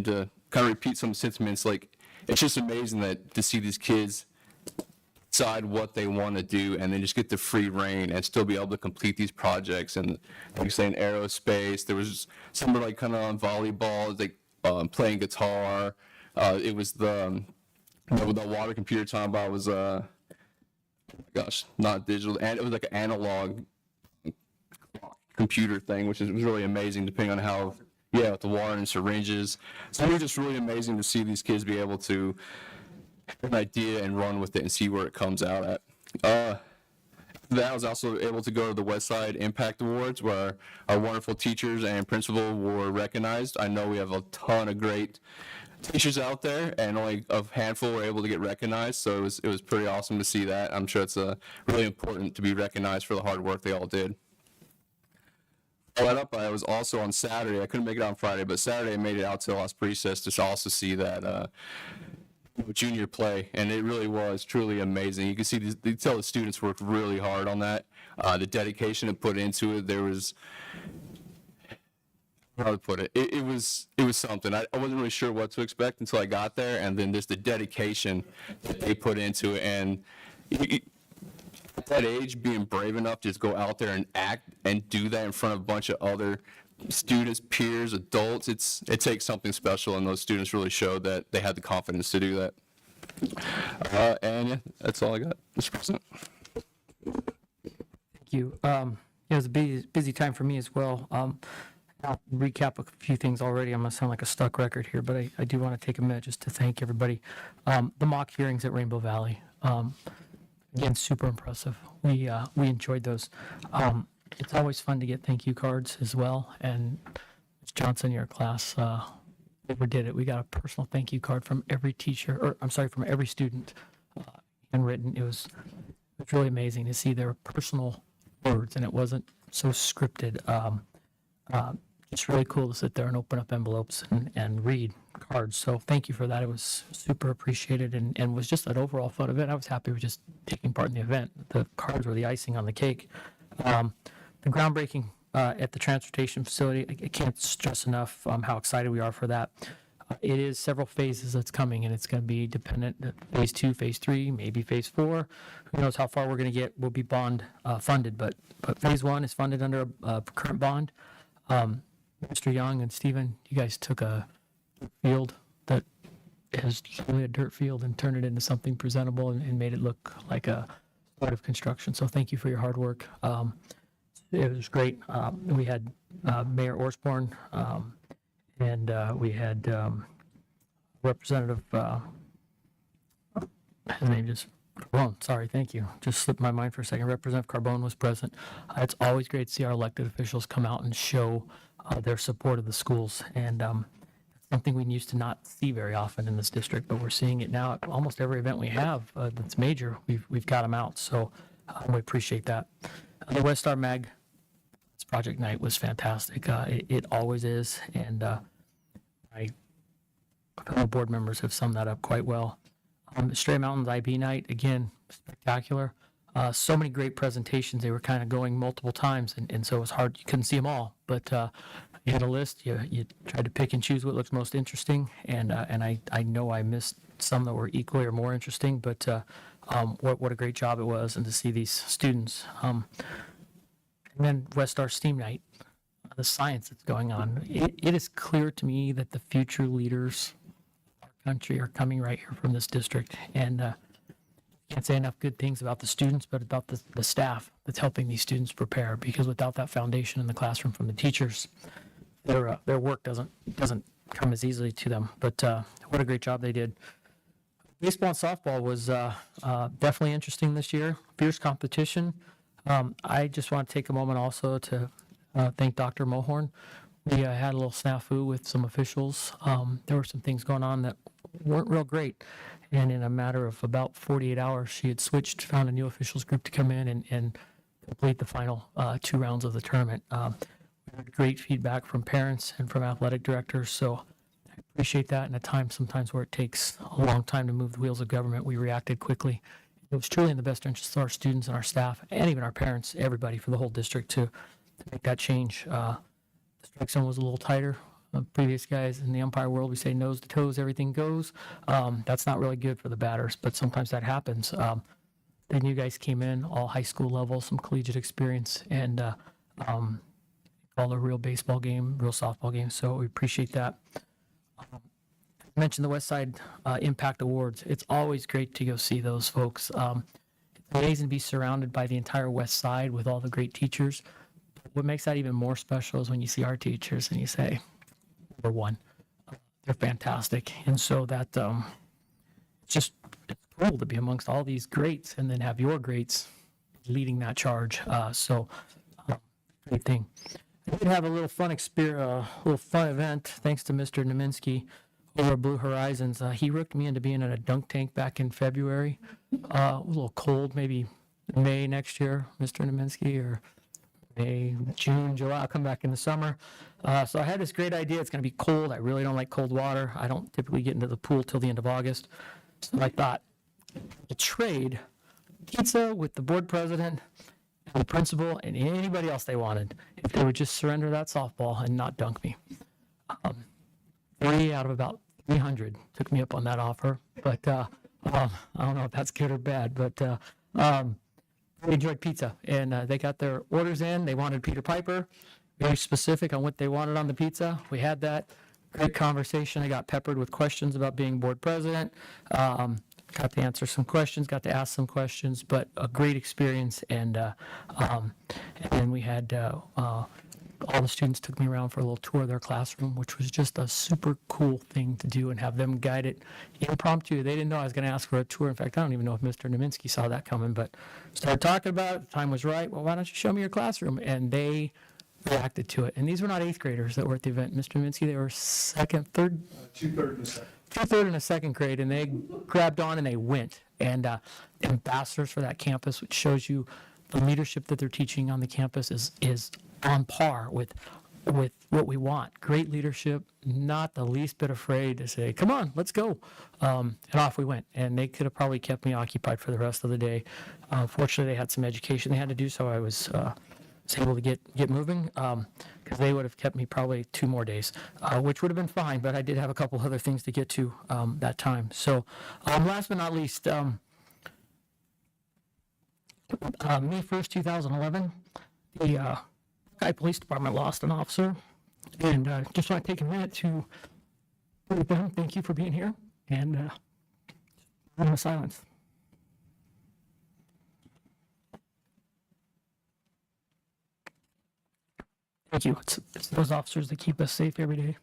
to kind of repeat some sentiments, like it's just amazing that to see these kids decide what they want to do and then just get the free reign and still be able to complete these projects. And like you say, in aerospace, there was somebody like kind of on volleyball, like playing guitar. It was the water computer time about was not digital, and it was like an analog computer thing, which was really amazing depending on how, with the water and syringes. So it was just really amazing to see these kids be able to have an idea and run with it and see where it comes out at. That I was also able to go to the Westside Impact Awards, where our wonderful teachers and principal were recognized. I know we have a ton of great teachers out there, and only a handful were able to get recognized, so it was pretty awesome to see that. I'm sure it's really important to be recognized for the hard work they all did. Followed up, I was also on Saturday. I couldn't make it on Friday, but Saturday I made it out to Las Brisas to also see that junior play, and it really was truly amazing. You can see you tell the students worked really hard on that. The dedication it put into it, there was, how to put it, it was something. I wasn't really sure what to expect until I got there, and then just the dedication that they put into it. And at that age, being brave enough to just go out there and act and do that in front of a bunch of other students, peers, adults, it takes something special, and those students really showed that they had the confidence to do that. And that's all I got, Mr. President. Thank you. It was a busy time for me as well. I'll recap a few things already. I'm going to sound like a stuck record here, but I do want to take a minute just to thank everybody. The mock hearings at Rainbow Valley, again, super impressive. We enjoyed those. It's always fun to get thank you cards as well. And Ms. Johnson, your class overdid it. We got a personal thank you card from every teacher, or I'm sorry, from every student, handwritten. It was really amazing to see their personal words, and it wasn't so scripted. It's really cool to sit there and open up envelopes and read cards. So thank you for that. It was super appreciated and was just an overall fun event. I was happy with just taking part in the event. The cards were the icing on the cake. The groundbreaking at the transportation facility, I can't stress enough how excited we are for that. It is several phases that's coming, and it's going to be dependent. Phase 2, phase 3, maybe phase 4. Who knows how far we're going to get? We'll be bond funded, but phase 1 is funded under a current bond. Mr. Young and Stephen, you guys took a field that is really a dirt field and turned it into something presentable and made it look like a part of construction. So thank you for your hard work. It was great. We had Mayor Osborne, and we had Representative, his name just, Carbone, sorry, thank you. Just slipped my mind for a second. Representative Carbone was present. It's always great to see our elected officials come out and show their support of the schools. And something we used to not see very often in this district, but we're seeing it now at almost every event we have that's major. We've got them out, so we appreciate that. The West Star Mag Project Night was fantastic. It always is, and my fellow board members have summed that up quite well. Stray Mountains IB Night, again, spectacular. So many great presentations. They were kind of going multiple times, and so it was hard. You couldn't see them all, but you had a list. You tried to pick and choose what looked most interesting, and I know I missed some that were equally or more interesting, but what a great job it was, and to see these students. And then West Star STEAM Night, the science that's going on. It is clear to me that the future leaders of our country are coming right here from this district, and can't say enough good things about the students, but about the staff that's helping these students prepare, because without that foundation in the classroom from the teachers, their work doesn't come as easily to them. But what a great job they did. Baseball and softball was definitely interesting this year. Fierce competition. I just want to take a moment also to thank Dr. Mohorn. We had a little snafu with some officials. There were some things going on that weren't real great. And in a matter of about 48 hours, she had switched, found a new officials group to come in and complete the final 2 rounds of the tournament. We had great feedback from parents and from athletic directors, so I appreciate that. In a time sometimes where it takes a long time to move the wheels of government, we reacted quickly. It was truly in the best interest of our students and our staff, and even our parents, everybody for the whole district to make that change. The strike zone was a little tighter. Previous guys in the umpire world, we say nose to toes, everything goes. That's not really good for the batters, but sometimes that happens. Then you guys came in, all high school level, some collegiate experience, and called a real baseball game, real softball game, so we appreciate that. I mentioned the West Side Impact Awards. It's always great to go see those folks. It's amazing to be surrounded by the entire West Side with all the great teachers. What makes that even more special is when you see our teachers and you say, number one, they're fantastic. And so that it's cool to be amongst all these greats and then have your greats leading that charge. Great thing. I did have a little fun event thanks to Mr. Naminsky over at Blue Horizons. He rooked me into being in a dunk tank back in February. A little cold, maybe May next year, Mr. Naminsky, or May, June, July. I'll come back in the summer. So I had this great idea. It's going to be cold. I really don't like cold water. I don't typically get into the pool till the end of August. So I thought, I'll trade pizza with the board president and the principal and anybody else they wanted if they would just surrender that softball and not dunk me. 40 out of about 300 took me up on that offer. But I don't know if that's good or bad. But we enjoyed pizza, and they got their orders in. They wanted Peter Piper, very specific on what they wanted on the pizza. We had that great conversation. I got peppered with questions about being board president. Got to answer some questions, got to ask some questions, but a great experience. And then we had all the students took me around for a little tour of their classroom, which was just a super cool thing to do and have them guide it impromptu. They didn't know I was going to ask for a tour. In fact, I don't even know if Mr. Naminsky saw that coming, but started talking about it. The time was right. Well, why don't you show me your classroom? And they reacted to it. And these were not eighth graders that were at the event, Mr. Minsky. They were second, third, two-third and a second grade, and they grabbed on and they went. And ambassadors for that campus, which shows you the leadership that they're teaching on the campus is on par with what we want. Great leadership, not the least bit afraid to say, come on, let's go. And off we went. And they could have probably kept me occupied for the rest of the day. Fortunately, they had some education they had to do, so I was able to get moving, because they would have kept me probably 2 more days, which would have been fine, but I did have a couple other things to get to that time. So last but not least, May 1st, 2011, the Buckeye Police Department lost an officer, and just want to take a minute to thank you for being here, and moment of silence. Thank you. It's those officers that keep us safe every day.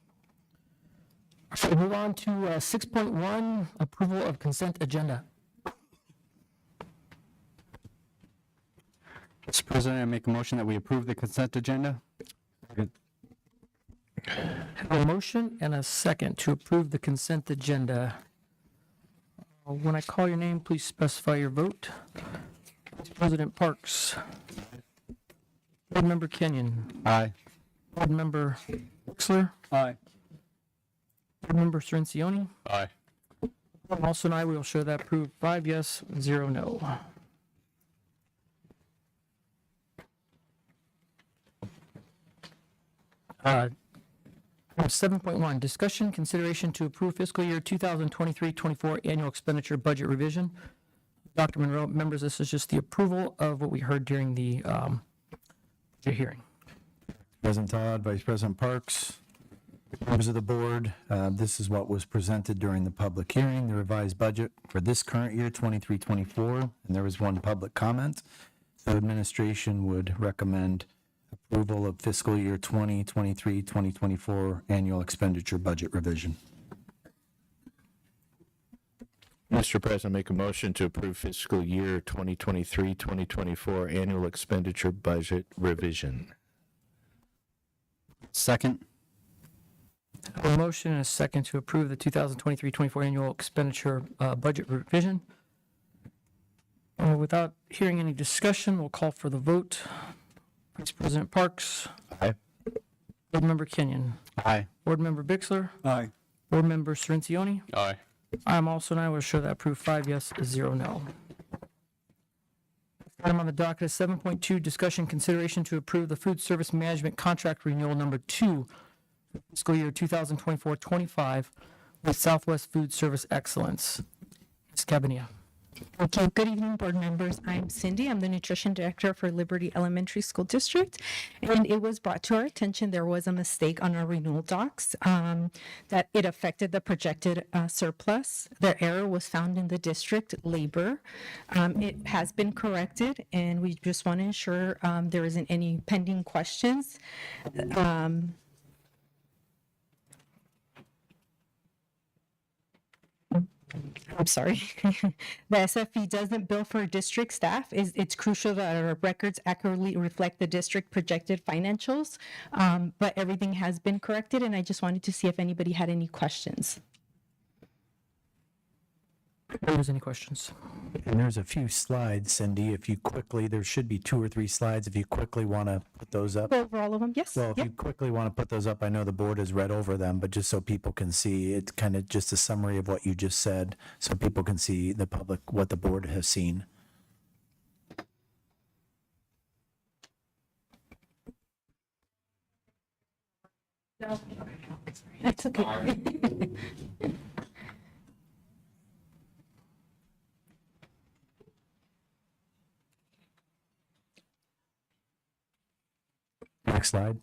So move on to 6.1, approval of consent agenda. Mr. President, I make a motion that we approve the consent agenda. Have a motion and a second to approve the consent agenda. When I call your name, please specify your vote. Vice President Parks. Board Member Kenyon. Aye. Board Member Wixler. Aye. Board Member Cirincione. Aye. Also, and I will show that approved 5 yes, 0 no. Item 7.1, discussion, consideration to approve fiscal year 2023-24 annual expenditure budget revision. Dr. Monroe, members, this is just the approval of what we heard during the budget hearing. President Todd, Vice President Parks, members of the board, this is what was presented during the public hearing, the revised budget for this current year, 23-24, and there was one public comment. So administration would recommend approval of fiscal year 2023-2024 annual expenditure budget revision. Mr. President, make a motion to approve fiscal year 2023-2024 annual expenditure budget revision. Second. A motion and a second to approve the 2023-24 annual expenditure budget revision. Without hearing any discussion, we'll call for the vote. Vice President Parks. Aye. Board Member Kenyon. Aye. Board Member Bixler. Aye. Board Member Cirincione. Aye. I am also, and I will show that approved 5 yes, 0 no. Item on the docket is 7.2, discussion consideration to approve the food service management contract renewal number 2 for fiscal year 2024-25 with Southwest Food Service Excellence. Ms. Cabanilla. Thank you. Good evening, board members. I'm Cindy. I'm the nutrition director for Liberty Elementary School District. And it was brought to our attention there was a mistake on our renewal docs, that it affected the projected surplus. The error was found in the district labor. It has been corrected, and we just want to ensure there isn't any pending questions. I'm sorry. The SFE doesn't bill for district staff. It's crucial that our records accurately reflect the district projected financials, but everything has been corrected, and I just wanted to see if anybody had any questions. If there's any questions. And there's a few slides, Cindy, if you quickly, there should be 2 or 3 slides, if you quickly want to put those up. Go over all of them, yes? Well, if Yep. you quickly want to put those up, I know the board has read over them, but just so people can see, it's kind of just a summary of what you just said, so people can see, the public, what the board has seen. That's okay. Next slide.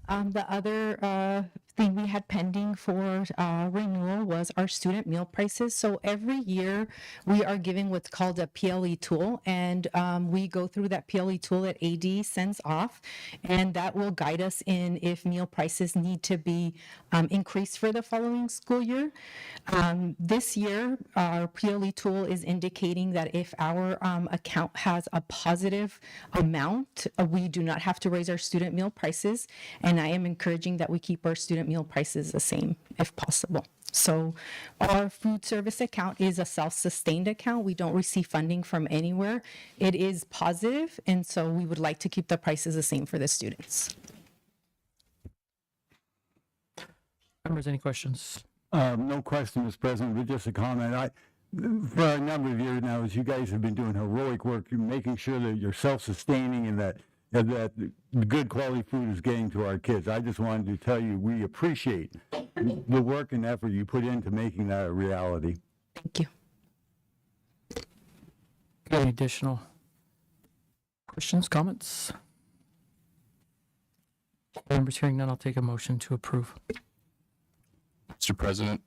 The other thing we had pending for renewal was our student meal prices. So every year we are giving what's called a PLE tool, and we go through that PLE tool that AD sends off, and that will guide us in if meal prices need to be increased for the following school year. This year, our PLE tool is indicating that if our account has a positive amount, we do not have to raise our student meal prices, and I am encouraging that we keep our student meal prices the same if possible. So our food service account is a self-sustained account. We don't receive funding from anywhere. It is positive, and so we would like to keep the prices the same for the students. Members, any questions? No question, Mr. President, but just a comment. For a number of years now, as you guys have been doing heroic work, you're making sure that you're self-sustaining and that good quality food is getting to our kids. I just wanted to tell you we appreciate the work and effort you put into making that a reality. Thank you. Any additional questions, comments? Members, hearing none, I'll take a motion to approve. Mr. President,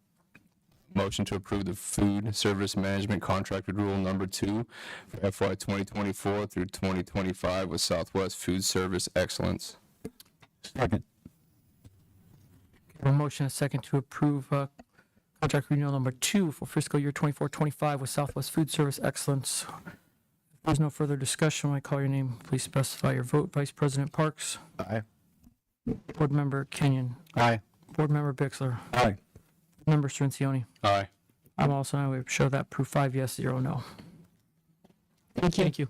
motion to approve the food service management contract renewal number 2 for FY 2024 through 2025 with Southwest Food Service Excellence. Second. A motion and a second to approve contract renewal number 2 for fiscal year 24-25 with Southwest Food Service Excellence. If there's no further discussion, when I call your name, please specify your vote. Vice President Parks. Aye. Board Member Kenyon. Aye. Board Member Bixler. Aye. Member Ciancioni. Aye. I'm also, I would show that proof 5 yes, 0 no. Thank you.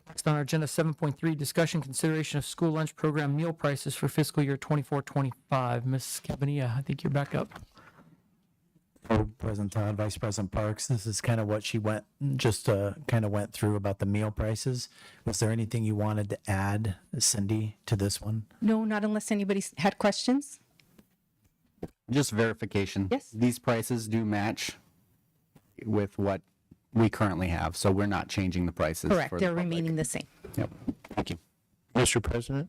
Next on our agenda, 7.3, discussion consideration of school lunch program meal prices for fiscal year 24-25. Ms. Cabanilla, I think you're back up. President Todd, Vice President Parks, this is kind of what she went through about the meal prices. Was there anything you wanted to add, Cindy, to this one? No, not unless anybody had questions. Just verification. Yes. These prices do match with what we currently have, so we're not changing the prices. Correct, for the they're public. remaining the same. Yep. Thank you. Mr. President?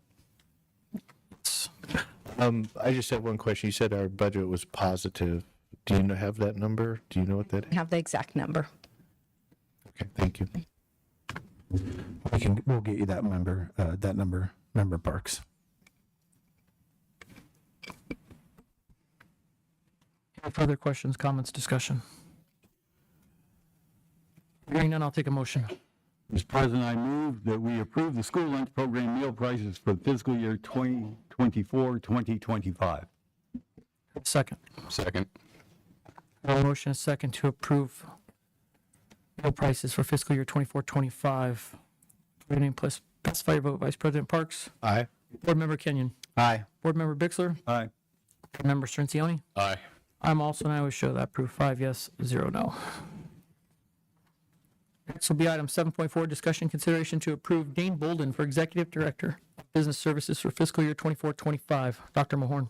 I just had one question. You said our budget was positive. Do you have that number? Do you know what that is? I have the exact number. Okay, thank you. We'll get you that number, Member Parks. Any further questions, comments, discussion? Hearing none, I'll take a motion. Mr. President, I move that we approve the school lunch program meal prices for fiscal year 2024-2025. Second. Second. A motion and a second to approve meal prices for fiscal year 24-25. Your name, please specify your vote. Vice President Parks. Aye. Board Member Kenyon. Aye. Board Member Bixler. Aye. Board Member Ciancioni. Aye. I'm also, and I would show that proof 5 yes, 0 no. Next will be item 7.4, discussion consideration to approve Dane Bolden for Executive Director of Business Services for fiscal year 24-25. Dr. Mahorn.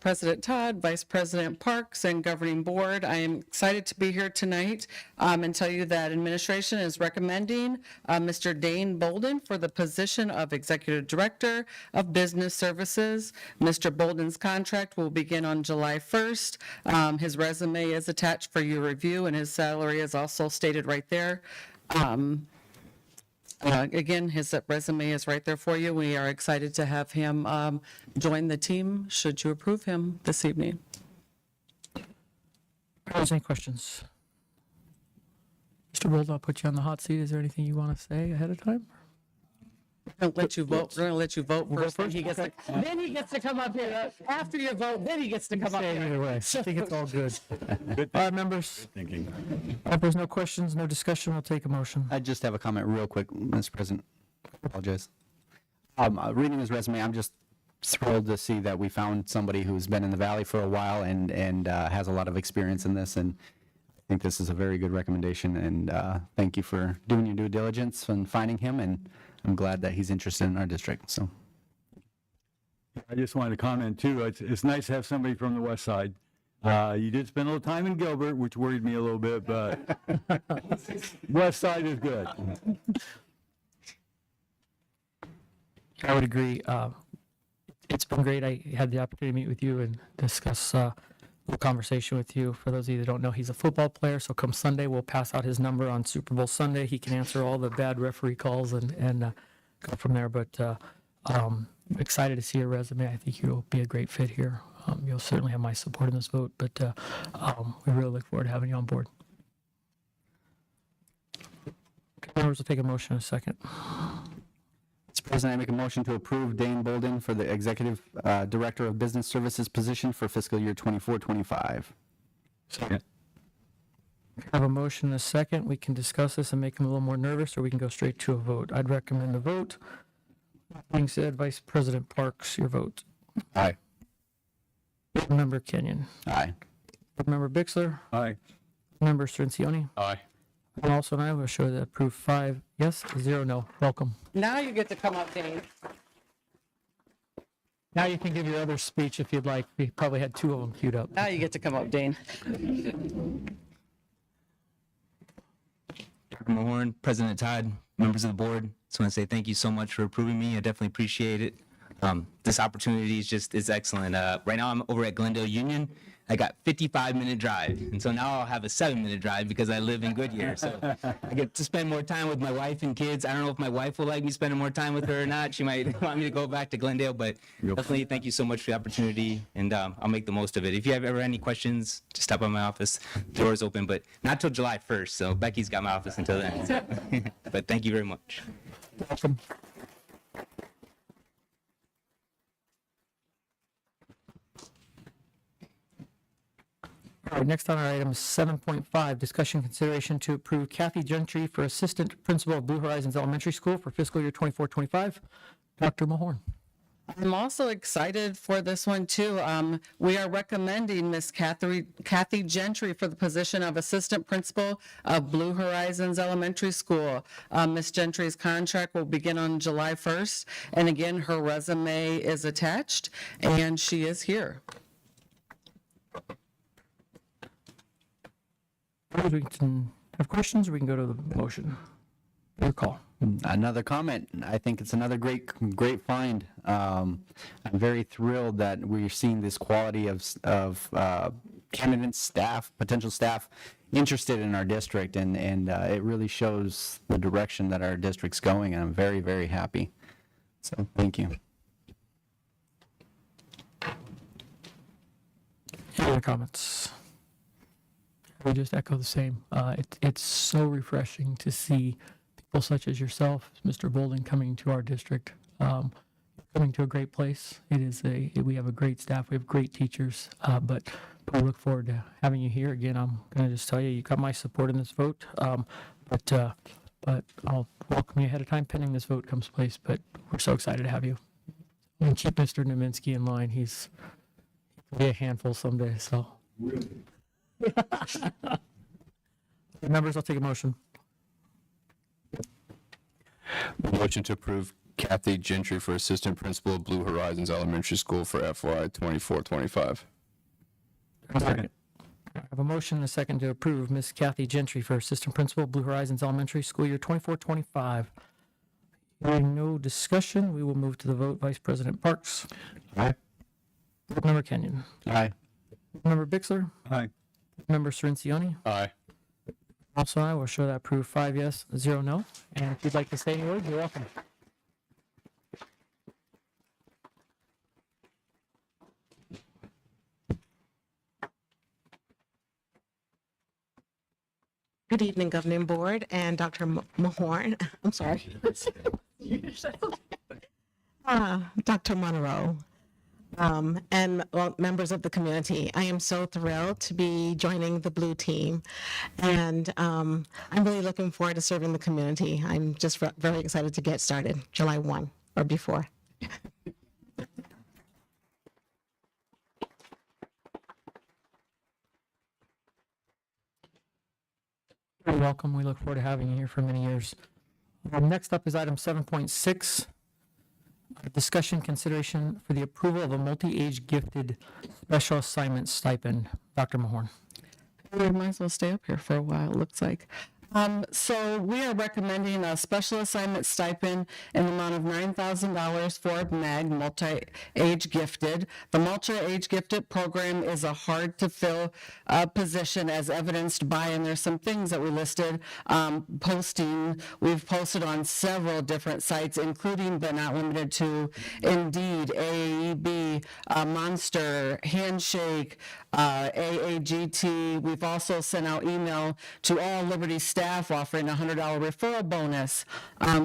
President Todd, Vice President Parks, and Governing Board, I am excited to be here tonight and tell you that administration is recommending Mr. Dane Bolden for the position of Executive Director of Business Services. Mr. Bolden's contract will begin on July 1st. His resume is attached for your review, and his salary is also stated right there. Again, his resume is right there for you. We are excited to have him join the team, should you approve him this evening. Any questions? Mr. Bolden, I'll put you on the hot seat. Is there anything you want to say ahead of time? We're going to let you vote. We're going to let you vote first. first? Then he gets to come up here. After your vote, then he gets to come up Say it here. either way. I think it's all good. All right, members. Thinking. If there's no questions, no discussion, we'll take a motion. I just have a comment real quick, Mr. President. Apologize. Reading his resume, I'm just thrilled to see that we found somebody who's been in the Valley for a while and has a lot of experience in this, and I think this is a very good recommendation, and thank you for doing your due diligence and finding him, and I'm glad that he's interested in our district, so. I just wanted to comment too, it's nice to have somebody from the west side. You did spend a little time in Gilbert, which worried me a little bit, but west side is good. I would agree. It's been great. I had the opportunity to meet with you and discuss a little conversation with you. For those of you that don't know, he's a football player. So come Sunday, we'll pass out his number on Super Bowl Sunday. He can answer all the bad referee calls and go from there. But excited to see your resume. I think you'll be a great fit here. You'll certainly have my support in this vote. But we really look forward to having you on board. Members will take a motion in a second. Mr. President, I make a motion to approve Dane Bolden for the Executive Director of Business Services position for fiscal year 24-25. Second. I have a motion and a second. We can discuss this and make him a little more nervous, or we can go straight to a vote. I'd recommend a vote. That being said, Vice President Parks, your vote. Aye. Board Member Kenyon. Aye. Board Member Bixler. Aye. Member Ciancioni. Aye. And also, and I will show that approved 5 yes, 0 no. Welcome. Now you get to come up, Dane. Now you can give your other speech if you'd like. We probably had 2 of them queued up. Now you get to come up, Dane. Dr. Mahorn, President Todd, members of the board, just want to say thank you so much for approving me. I definitely appreciate it. This opportunity is excellent. Right now I'm over at Glendale Union. I got 55-minute drive, and so now I'll have a 7-minute drive because I live in Goodyear. So I get to spend more time with my wife and kids. I don't know if my wife will like me spending more time with her or not. She might want me to go back to Glendale, but definitely thank you so much for the opportunity, and I'll make the most of it. If you have ever any questions, just stop by my office. The door is open, but not till July 1st, so Becky's got my office until then. But thank you very much. Welcome. All right, next on our item is 7.5, discussion consideration to approve Kathy Gentry for Assistant Principal of Blue Horizons Elementary School for fiscal year 24-25. Dr. Mahorn. I'm also excited for this one too. We are recommending Miss Kathy Gentry for the position of Assistant Principal of Blue Horizons Elementary School. Miss Gentry's contract will begin on July 1st. And again, her resume is attached and she is here. We can have questions, or we can go to the motion. Your call. Another comment. I think it's another great find. I'm very thrilled that we're seeing this quality of candidates, staff, potential staff interested in our district, and it really shows the direction that our district's going, and I'm very, very happy. So thank you. Any other comments? We just echo the same. It's so refreshing to see people such as yourself, Mr. Bolden, coming to our district, coming to a great place. We have a great staff, we have great teachers, but we look forward to having you here. Again, I'm going to just tell you, you got my support in this vote, but I'll welcome you ahead of time pending this vote comes place, but we're so excited to have you. And keep Mr. Nowinski in line. He'll be a handful someday, so. Members, I'll take a motion. Motion to approve Kathy Gentry for Assistant Principal of Blue Horizons Elementary School for FY 24-25. Second. I have a motion and a second to approve Miss Kathy Gentry for Assistant Principal, Blue Horizons Elementary School year 24-25. Hearing no discussion, we will move to the vote. Vice President Parks. Aye. Board Member Kenyon. Aye. Board Member Bixler. Aye. Board Member Ciancioni. Aye. Also, I will show that approved 5 yes, 0 no. And if you'd like to say any words, you're welcome. Good evening, Governing Board and Dr. Mahorn. I'm sorry. Dr. Monroe, and members of the community. I am so thrilled to be joining the Blue team, and I'm really looking forward to serving the community. I'm just very excited to get started July 1 or before. You're welcome. We look forward to having you here for many years. Next up is item 7.6, discussion consideration for the approval of a multi-age gifted special assignment stipend. Dr. Mahorn. We might as well stay up here for a while, it looks like. So we are recommending a special assignment stipend in the amount of $9,000 for MAG, multi-age gifted. The multi-age gifted program is a hard-to-fill position as evidenced by, and there's some things that we listed, we've posted on several different sites, including but not limited to Indeed, AAEB, Monster, Handshake, AAGT. We've also sent out email to all Liberty staff offering a $100 referral bonus.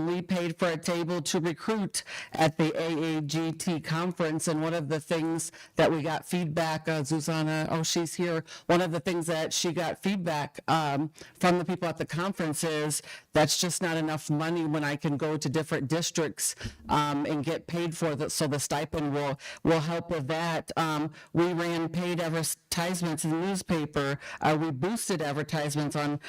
We paid for a table to recruit at the AAGT conference, and one of the things that we got feedback, Susanna, she's here, one of the things that she got feedback from the people at the conference is that's just not enough money when I can go to different districts and get paid for that, so the stipend will help with that. We ran paid advertisements in the newspaper. We boosted advertisements on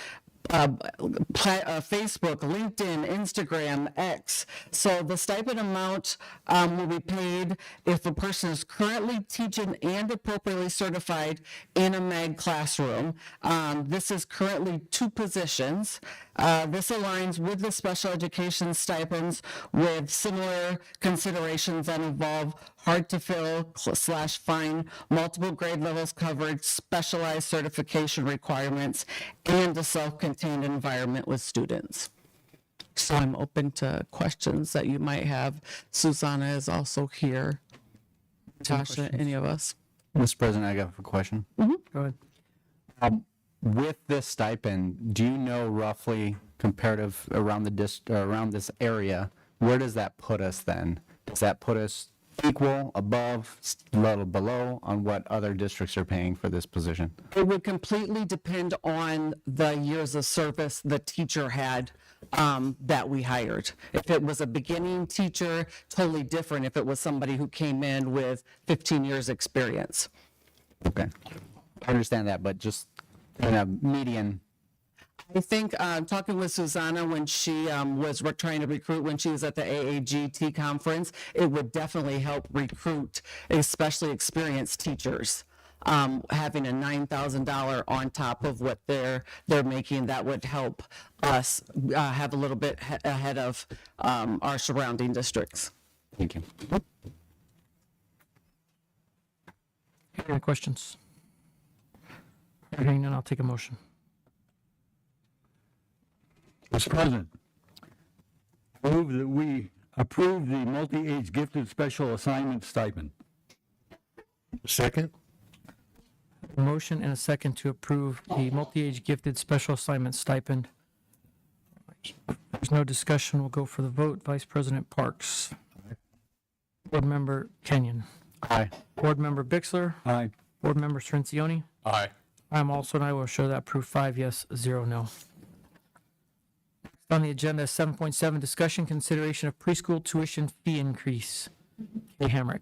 Facebook, LinkedIn, Instagram, X. So the stipend amount will be paid if a person is currently teaching and appropriately certified in a MAG classroom. This is currently 2 positions. This aligns with the special education stipends with similar considerations that involve hard to fill / find, multiple grade levels covered, specialized certification requirements, and a self-contained environment with students. So I'm open to questions that you might have. Susanna is also here. Tasha, any of us? Mr. President, I have a question. Go ahead. With this stipend, do you know roughly comparative around around this area, where does that put us then? Does that put us equal, above, a little below on what other districts are paying for this position? It would completely depend on the years of service the teacher had that we hired. If it was a beginning teacher, totally different if it was somebody who came in with 15 years experience. Okay. I understand that, but just in a median. I think talking with Susanna when she was trying to recruit when she was at the AAGT conference, it would definitely help recruit, especially experienced teachers. Having a $9,000 on top of what they're making, that would help us have a little bit ahead of our surrounding districts. Thank you. Any questions? Hearing none, I'll take a motion. Mr. President, I move that we approve the multi-age gifted special assignment stipend. Second? A motion and a second to approve the multi-age gifted special assignment stipend. If there's no discussion, we'll go for the vote. Vice President Parks. Board Member Kenyon. Aye. Board Member Bixler. Aye. Board Member Cirencioni. Aye. I'm also an aye. Will show that approved 5 yes, 0 no. Next on the agenda, 7.7, discussion consideration of preschool tuition fee increase. Kay Hamrick.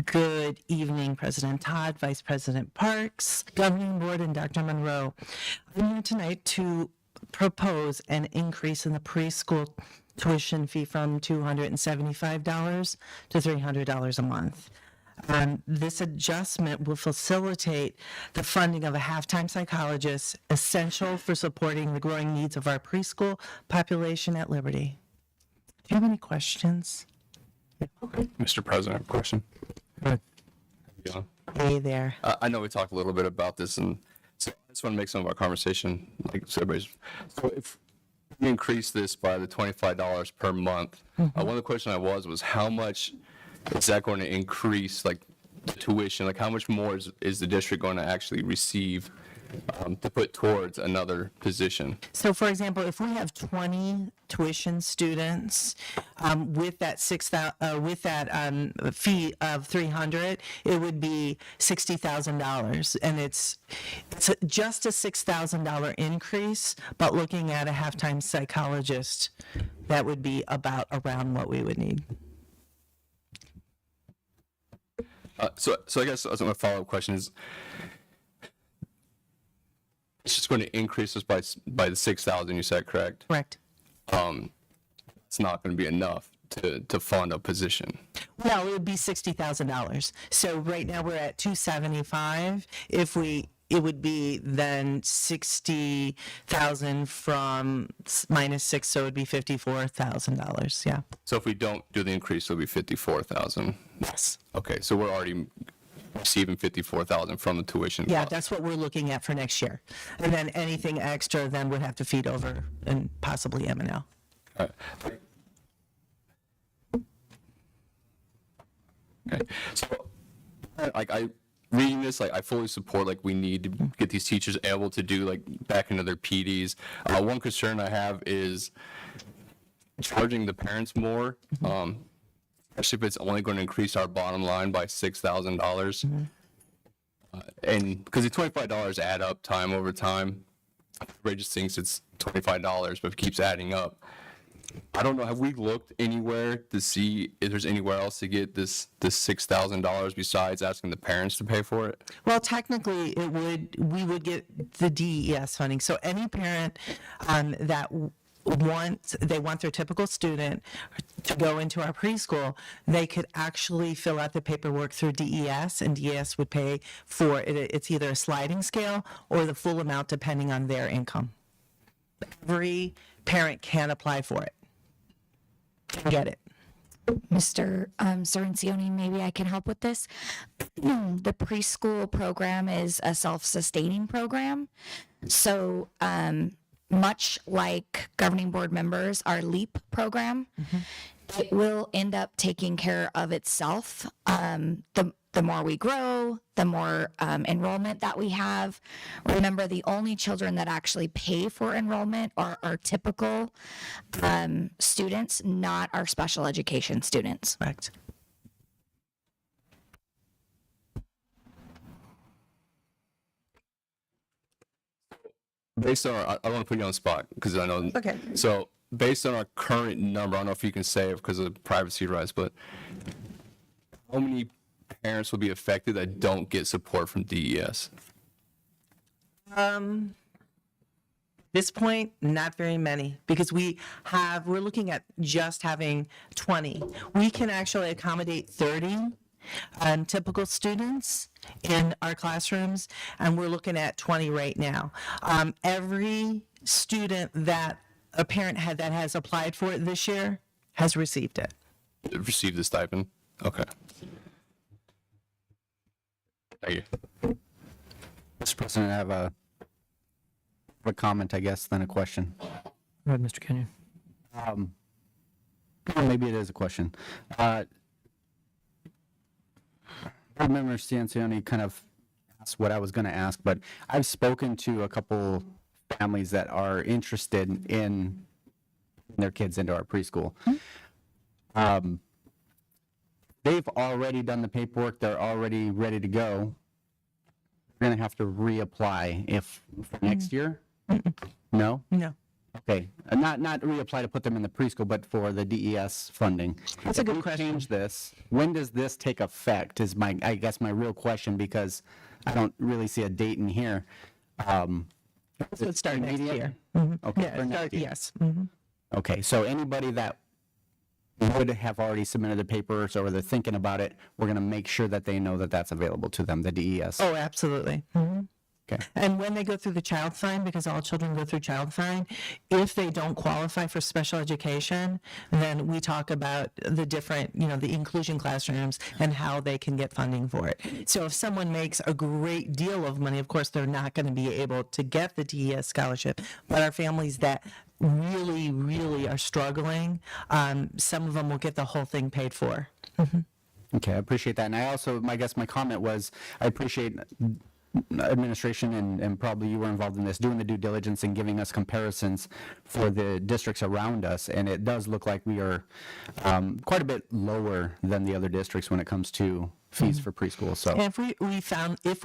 Good evening, President Todd, Vice President Parks, Governing Board, and Dr. Monroe. I'm here tonight to propose an increase in the preschool tuition fee from $275 to $300 a month. This adjustment will facilitate the funding of a half-time psychologist, essential for supporting the growing needs of our preschool population at Liberty. Do you have any questions? Mr. President, I have a question. Go ahead. Yeah. Hey there. I know we talked a little bit about this, and so I just want to make some of our conversation, so if we increase this by the $25 per month, one of the questions I was how much is that going to increase, like, the tuition? Like, how much more is the district going to actually receive to put towards another position? So, for example, if we have 20 tuition students with that fee of $300, it would be $60,000, and it's just a $6,000 increase. But looking at a half-time psychologist, that would be around what we would need. So I guess my follow-up question is, it's just going to increase us by the 6,000 you said, correct? Correct. It's not going to be enough to fund a position. No, it would be $60,000. So right now we're at $275. If we it would be then 60,000 from minus 6, so it would be $54,000. Yeah. So if we don't do the increase, it'll be 54,000. Yes. Okay, so we're already receiving 54,000 from the tuition. Yeah, cost. that's what we're looking at for next year. And then anything extra then would have to feed over and possibly M&L. All right. Okay, so like reading this, like I fully support like we need to get these teachers able to do like back into their PDs. One concern I have is charging the parents more, especially if it's only going to increase our bottom line by $6,000. And because the $25 add up time over time, everybody just thinks it's $25, but it keeps adding up. I don't know. Have we looked anywhere to see if there's anywhere else to get this $6,000 besides asking the parents to pay for it? Well, technically, we would get the DES funding. So any parent that want their typical student to go into our preschool, they could actually fill out the paperwork through DES, and DES would pay for it. It's either a sliding scale or the full amount depending on their income. Every parent can apply for it. Can get it. Mr. Sorrenzioni, maybe I can help with this. The preschool program is a self-sustaining program. So much like governing board members, our LEAP program, it will end up taking care of itself. The more we grow, the more enrollment that we have. Remember, the only children that actually pay for enrollment are our typical students, not our special education students. Correct. Based on I don't want to put you on the spot because I know. Okay. So based on our current number, I don't know if you can say it because of privacy rights, but how many parents will be affected that don't get support from DES? This point, not very many, because we're looking at just having 20. We can actually accommodate 30 typical students in our classrooms, and we're looking at 20 right now. Every student that a parent that has applied for it this year has received it. Received the stipend? Okay. Thank you. Mr. President, I have a comment, I guess, then a question. Go ahead, Mr. Kenyon. Maybe it is a question. Board Member Stancioni kind of asked what I was going to ask, but I've spoken to a couple families that are interested in their kids into our preschool. They've already done the paperwork. They're already ready to go. We're going to have to reapply for next year? No? No. Okay, not reapply to put them in the preschool, but for the DES funding. That's a good If we question. change this, when does this take effect is I guess my real question, because I don't really see a date in here. So it starts next immediate? year. Okay, Yeah, for next year. yes. Okay, so anybody that would have already submitted the papers or they're thinking about it, we're going to make sure that they know that that's available to them, the DES. Oh, absolutely. Okay. And when they go through the child find, because all children go through child find, if they don't qualify for special education, then we talk about the different, the inclusion classrooms and how they can get funding for it. So if someone makes a great deal of money, of course, they're not going to be able to get the DES scholarship. But our families that really, really are struggling, some of them will get the whole thing paid for. Okay, I appreciate that. And I also, I guess my comment was, I appreciate administration and probably you were involved in this, doing the due diligence and giving us comparisons for the districts around us. And it does look like we are quite a bit lower than the other districts when it comes to fees for preschool. So And if we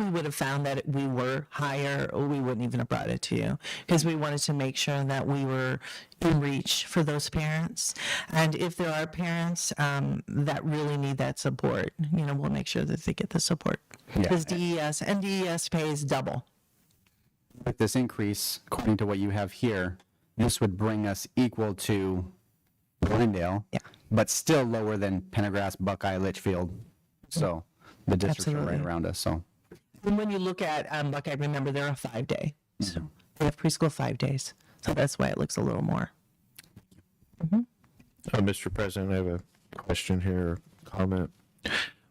would have found that we were higher, we wouldn't even have brought it to you, because we wanted to make sure that we were in reach for those parents. And if there are parents that really need that support, we'll make sure that they get the support. Because DES pays double. with this increase, according to what you have here, this would bring us equal to Glendale, but still lower than Pendergrass, Buckeye, Litchfield. So the districts are right Absolutely. around us. So And when you look at Buckeye, remember they're a 5-day. So they have preschool 5 days. So that's why it looks a little more. Mr. President, I have a question here, comment.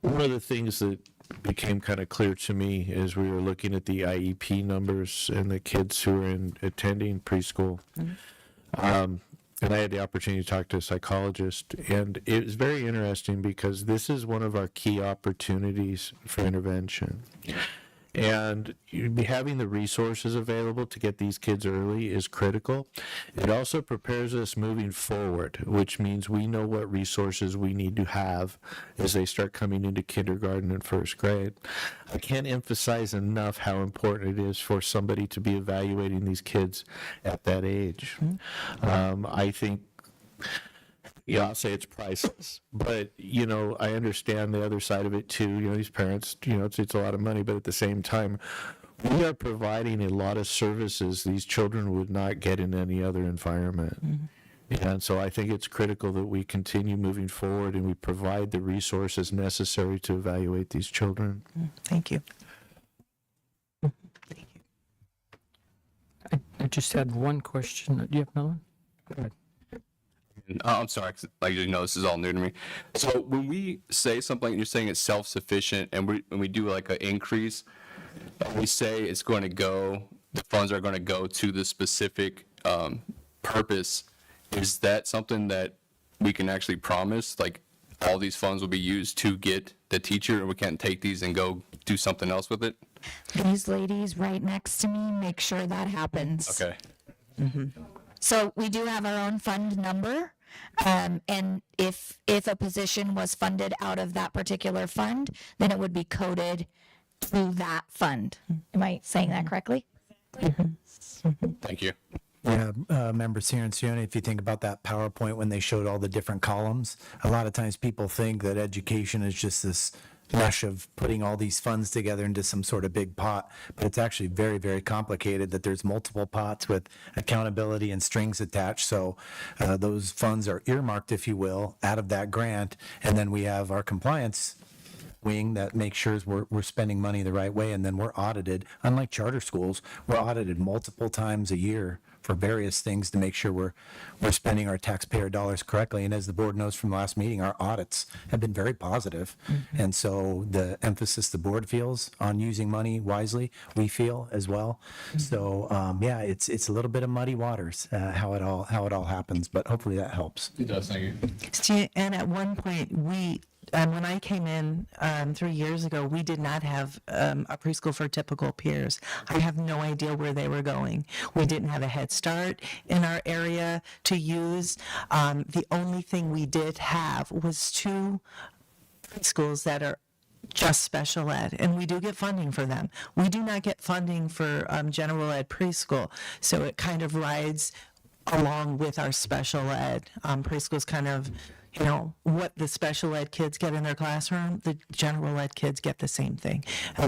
One of the things that became kind of clear to me as we were looking at the IEP numbers and the kids who are attending preschool, and I had the opportunity to talk to a psychologist, and it was very interesting because this is one of our key opportunities for intervention. And having the resources available to get these kids early is critical. It also prepares us moving forward, which means we know what resources we need to have as they start coming into kindergarten and first grade. I can't emphasize enough how important it is for somebody to be evaluating these kids at that age. I think, I'll say it's priceless, but, I understand the other side of it too. These parents, it's a lot of money, but at the same time, we are providing a lot of services these children would not get in any other environment. And so I think it's critical that we continue moving forward and we provide the resources necessary to evaluate these children. Thank you. I just had one question. Do you have another one? Go ahead. I'm sorry, 'cause like you know, this is all new to me. So when we say something, you're saying it's self-sufficient, and when we do like an increase, we say it's going to go, the funds are going to go to the specific purpose. Is that something that we can actually promise? Like all these funds will be used to get the teacher, and we can't take these and go do something else with it? These ladies right next to me make sure that happens. Okay. So we do have our own fund number. And if a position was funded out of that particular fund, then it would be coded to that fund. Am I saying that correctly? Thank you. Yeah, members here in Siona, if you think about that PowerPoint when they showed all the different columns, a lot of times people think that education is just this mesh of putting all these funds together into some sort of big pot, but it's actually very, very complicated, that there's multiple pots with accountability and strings attached. So those funds are earmarked, if you will, out of that grant, and then we have our compliance wing that makes sure we're spending money the right way, and then we're audited. Unlike charter schools, we're audited multiple times a year for various things to make sure we're spending our taxpayer dollars correctly. And as the board knows from last meeting, our audits have been very positive. And so the emphasis the board feels on using money wisely, we feel as well. So yeah, it's a little bit of muddy waters how it all happens, but hopefully that helps. It does. Thank you. See, and at one point, when I came in 3 years ago, we did not have a preschool for typical peers. I have no idea where they were going. We didn't have a Head Start in our area to use. The only thing we did have was 2 preschools that are just special ed, and we do get funding for them. We do not get funding for general ed preschool, so it kind of rides along with our special ed. Preschool's kind of, what the special ed kids get in their classroom, the general ed kids get the same thing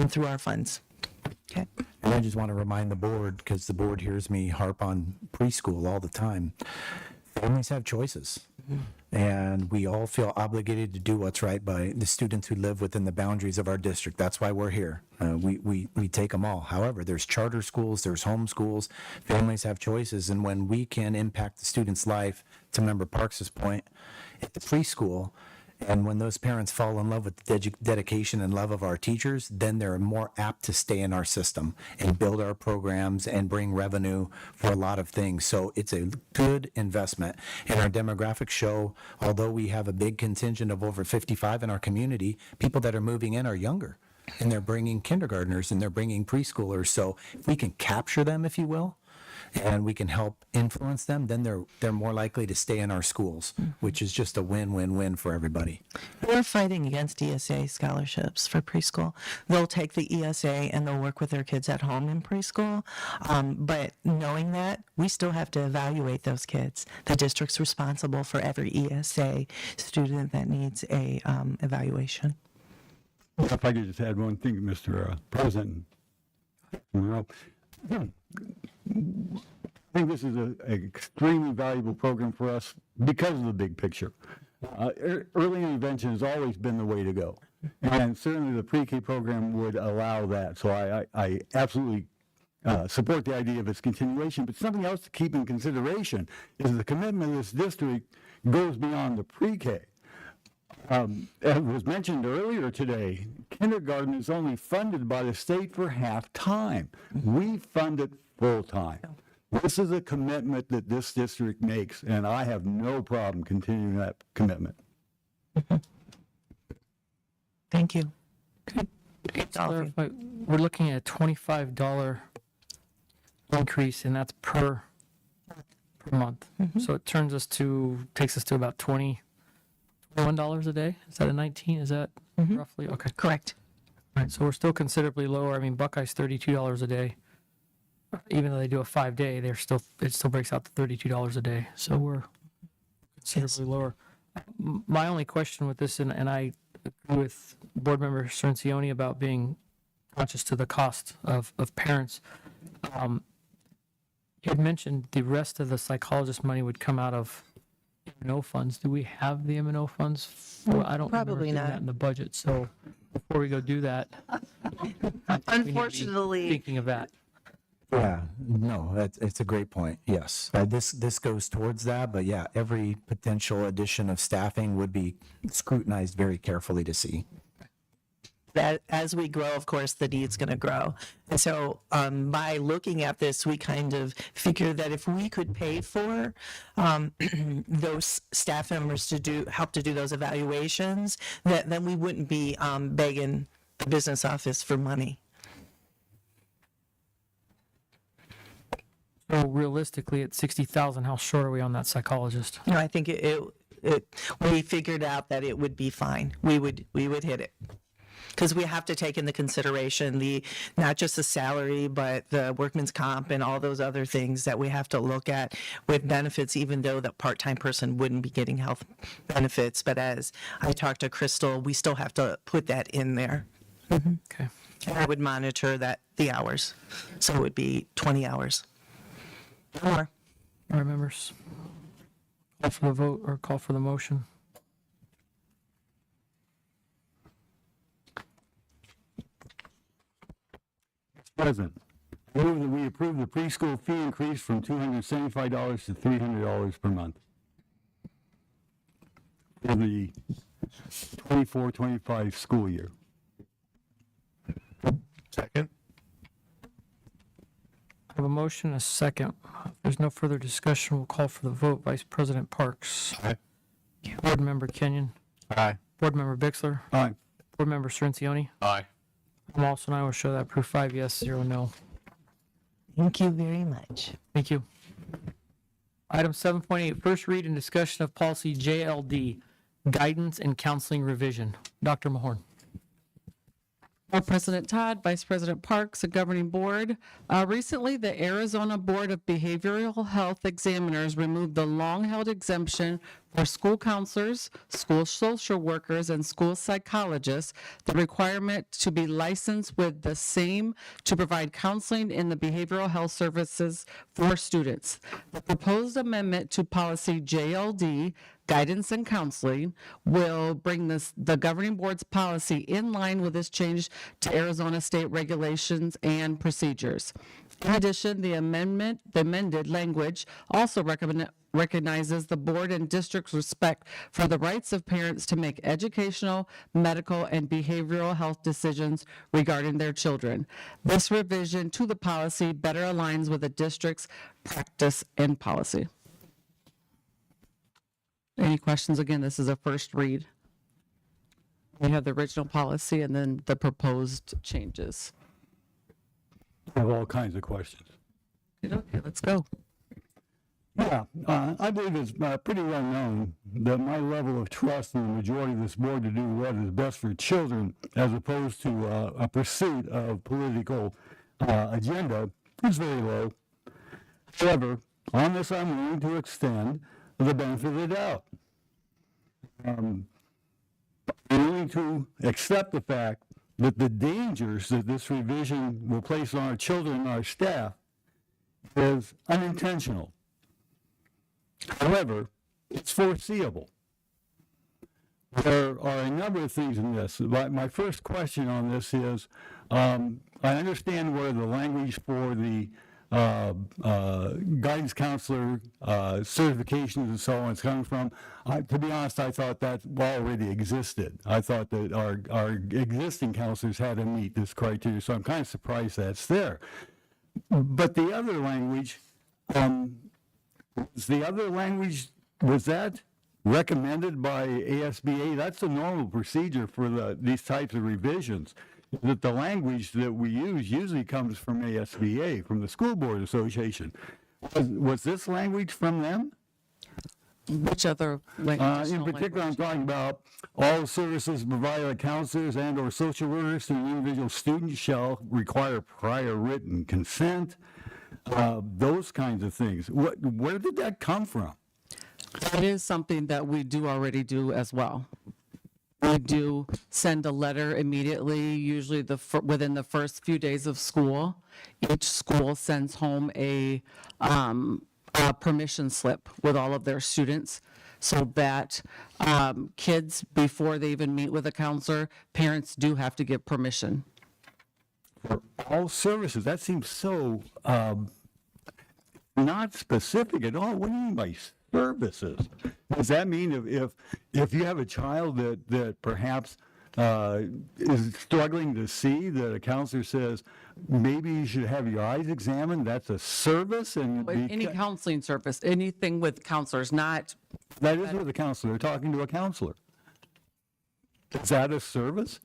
through our funds. Okay. And I just want to remind the board, because the board hears me harp on preschool all the time, families have choices. And we all feel obligated to do what's right by the students who live within the boundaries of our district. That's why we're here. We take them all. However, there's charter schools, there's home schools. Families have choices. And when we can impact the student's life, to Member Parks' point, at the preschool, and when those parents fall in love with the dedication and love of our teachers, then they're more apt to stay in our system and build our programs and bring revenue for a lot of things. So it's a good investment. And our demographics show, although we have a big contingent of over 55 in our community, people that are moving in are younger. And they're bringing kindergartners and they're bringing preschoolers. So if we can capture them, if you will, and we can help influence them, then they're more likely to stay in our schools, which is just a win-win-win for everybody. We're fighting against ESA scholarships for preschool. They'll take the ESA and they'll work with their kids at home in preschool. But knowing that, we still have to evaluate those kids. The district's responsible for every ESA student that needs a evaluation. If I could just add one thing, Mr. President. I think this is an extremely valuable program for us because of the big picture. Early intervention has always been the way to go. And certainly the pre-K program would allow that. So I absolutely support the idea of its continuation. But something else to keep in consideration is the commitment of this district goes beyond the pre-K. As was mentioned earlier today, kindergarten is only funded by the state for half-time. We fund it full-time. This is a commitment that this district makes, and I have no problem continuing that commitment. Thank you. Clarify, we're looking at a $25 increase, and that's per month. So it takes us to about $21 a day. Is that a 19? Is that roughly? Okay. Correct. Right. So we're still considerably lower. I mean, Buckeye's $32 a day. Even though they do a 5-day, it still breaks out to $32 a day. So we're considerably lower. My only question with this, and I agree with Board Member Cirincione about being conscious to the cost of parents. You had mentioned the rest of the psychologist money would come out of M&O funds. Do we have the M&O funds? I don't Probably remember seeing not. that in the budget. So before we go do that, I think we need to be Unfortunately, thinking of that. Yeah, no, it's a great point. Yes, this goes towards that, but yeah, every potential addition of staffing would be scrutinized very carefully to see. that as we grow, of course, the need's going to grow. And so by looking at this, we kind of figure that if we could pay for those staff members to help to do those evaluations, then we wouldn't be begging the business office for money. So realistically, at 60,000, how short are we on that psychologist? No, I think we figured out that it would be fine. We would hit it. Because we have to take into consideration not just the salary, but the workman's comp and all those other things that we have to look at with benefits, even though the part-time person wouldn't be getting health benefits. But as I talked to Crystal, we still have to put that in there. Okay. And I would monitor the hours. So it would be 20 hours. No more. All right, members. Call for the vote or call for the motion. President, I move that we approve the preschool fee increase from $275 to $300 per month for the 24-25 school year. Second. I have a motion, and a second. If there's no further discussion, we'll call for the vote. Vice President Parks. Aye. Board Member Kenyon. Aye. Board Member Bixler. Aye. Board Member Cirincione. Aye. I'm also an I will show that. Approve 5 yes, 0 no. Thank you very much. Thank you. Item 7.8, first read and discussion of policy JLD, guidance and counseling revision. Dr. Mahorn. President Todd, Vice President Parks, and Governing Board. Recently, the Arizona Board of Behavioral Health Examiners removed the long-held exemption for school counselors, school social workers, and school psychologists, the requirement to be licensed with the same to provide counseling in the behavioral health services for students. The proposed amendment to policy JLD, guidance and counseling, will bring the governing board's policy in line with this change to Arizona state regulations and procedures. In addition, the amended language also recognizes the board and district's respect for the rights of parents to make educational, medical, and behavioral health decisions regarding their children. This revision to the policy better aligns with the district's practice and policy. Any questions? Again, this is a first read. We have the original policy and then the proposed changes. I have all kinds of questions. Okay, let's go. Yeah, I believe it's pretty well known that my level of trust in the majority of this board to do what is best for children as opposed to a pursuit of political agenda is very low. However, on this I'm willing to extend the benefit of the doubt. I'm willing to accept the fact that the dangers that this revision will place on our children and our staff is unintentional. However, it's foreseeable. There are a number of things in this. My first question on this is, I understand where the language for the guidance counselor certifications and so on is coming from. To be honest, I thought that already existed. I thought that our existing counselors had to meet this criteria, so I'm kind of surprised that's there. But the other language, was that recommended by ASBA? That's the normal procedure for these types of revisions. That the language that we use usually comes from ASBA, from the School Board Association. Was this language from them? Which other language? In particular, I'm talking about all services provided by counselors and or social workers to an individual student shall require prior written consent. Those kinds of things. Where did that come from? That is something that we do already do as well. We do send a letter immediately, usually within the first few days of school. Each school sends home a permission slip with all of their students so that kids, before they even meet with a counselor, parents do have to give permission. For all services, that seems so not specific at all. What do you mean by services? Does that mean if you have a child that perhaps is struggling to see, that a counselor says maybe you should have your eyes examined, that's a service? And Any counseling service, anything with counselors, not. That is with a counselor, talking to a counselor. Is that a service?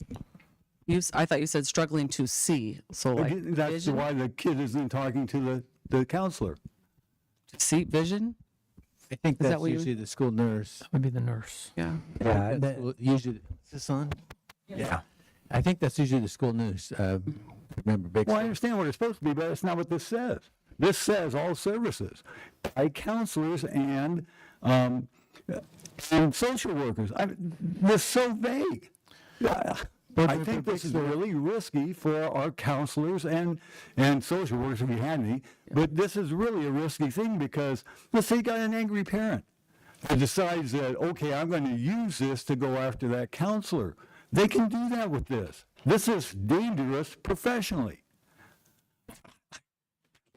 I thought you said struggling to see, so like That's vision? why the kid isn't talking to the counselor. See vision? I think Is that that's what you- usually the school nurse. That would be the nurse. Yeah. Yeah, Usually, is this on? Yeah. I think that's usually the school nurse. Remember, big. Well, I understand what it's supposed to be, but that's not what this says. This says all services by counselors and social workers. This is so vague. I think this is really risky for our counselors and social workers if we had any, but this is really a risky thing because let's say you got an angry parent that decides that, okay, I'm going to use this to go after that counselor. They can do that with this. This is dangerous professionally.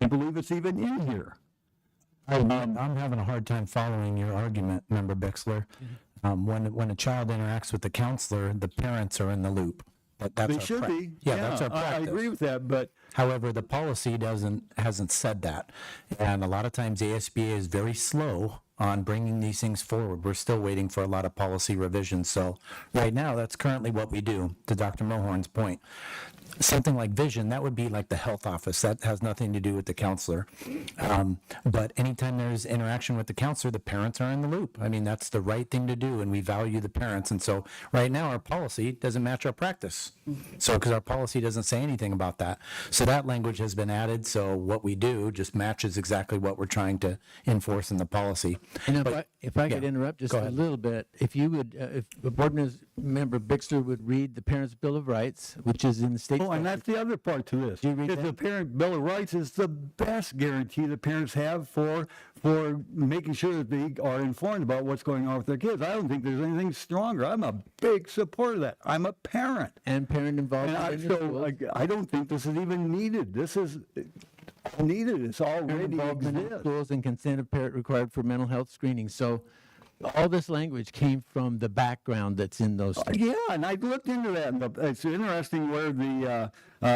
I believe it's even in here. I'm having a hard time following your argument, Member Bixler. When a child interacts with the counselor, the parents are in the loop. That's They our should be. Yeah, that's our practice. I agree with that, but However, the policy hasn't said that, and a lot of times ASBA is very slow on bringing these things forward. We're still waiting for a lot of policy revisions. So right now, that's currently what we do. To Dr. Milhorn's point, something like vision, that would be like the health office. That has nothing to do with the counselor. But anytime there's interaction with the counselor, the parents are in the loop. I mean, that's the right thing to do, and we value the parents. And so right now, our policy doesn't match our practice. So because our policy doesn't say anything about that. So that language has been added. So what we do just matches exactly what we're trying to enforce in the policy. And But- if I could yeah. interrupt just Go a ahead. little bit, if you would, if the board member Bixler would read the Parents' Bill of Rights, which is in the state. and that's the other part to this. you read Is that? the Parent Bill of Rights is the best guarantee the parents have for making sure that they are informed about what's going on with their kids. I don't think there's anything stronger. I'm a big supporter of that. I'm a parent. And parent involvement in the schools. I don't think this is even needed. This is needed. It's Parent already involvement in exists. schools and consent of parent required for mental health screening. So all this language came from the background that's in those things. Yeah, and I looked into that. And it's interesting where the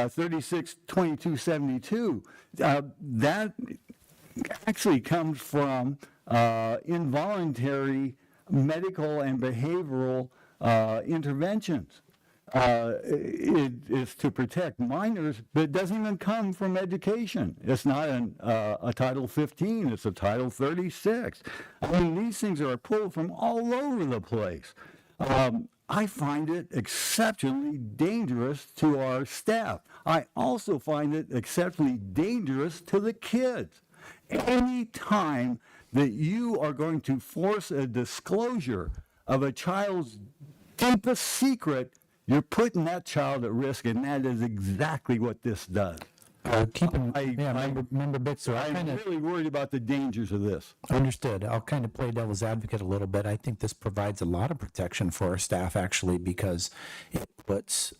362272, that actually comes from involuntary medical and behavioral interventions. It is to protect minors, but it doesn't even come from education. It's not a Title 15, it's a Title 36. I mean, these things are pulled from all over the place. I find it exceptionally dangerous to our staff. I also find it exceptionally dangerous to the kids. Any time that you are going to force a disclosure of a child's deepest secret, you're putting that child at risk, and that is exactly what this does. Member Bitzer, I I'm kind of really worried about the dangers of this. understood. I'll kind of play devil's advocate a little bit. I think this provides a lot of protection for our staff, actually, because it puts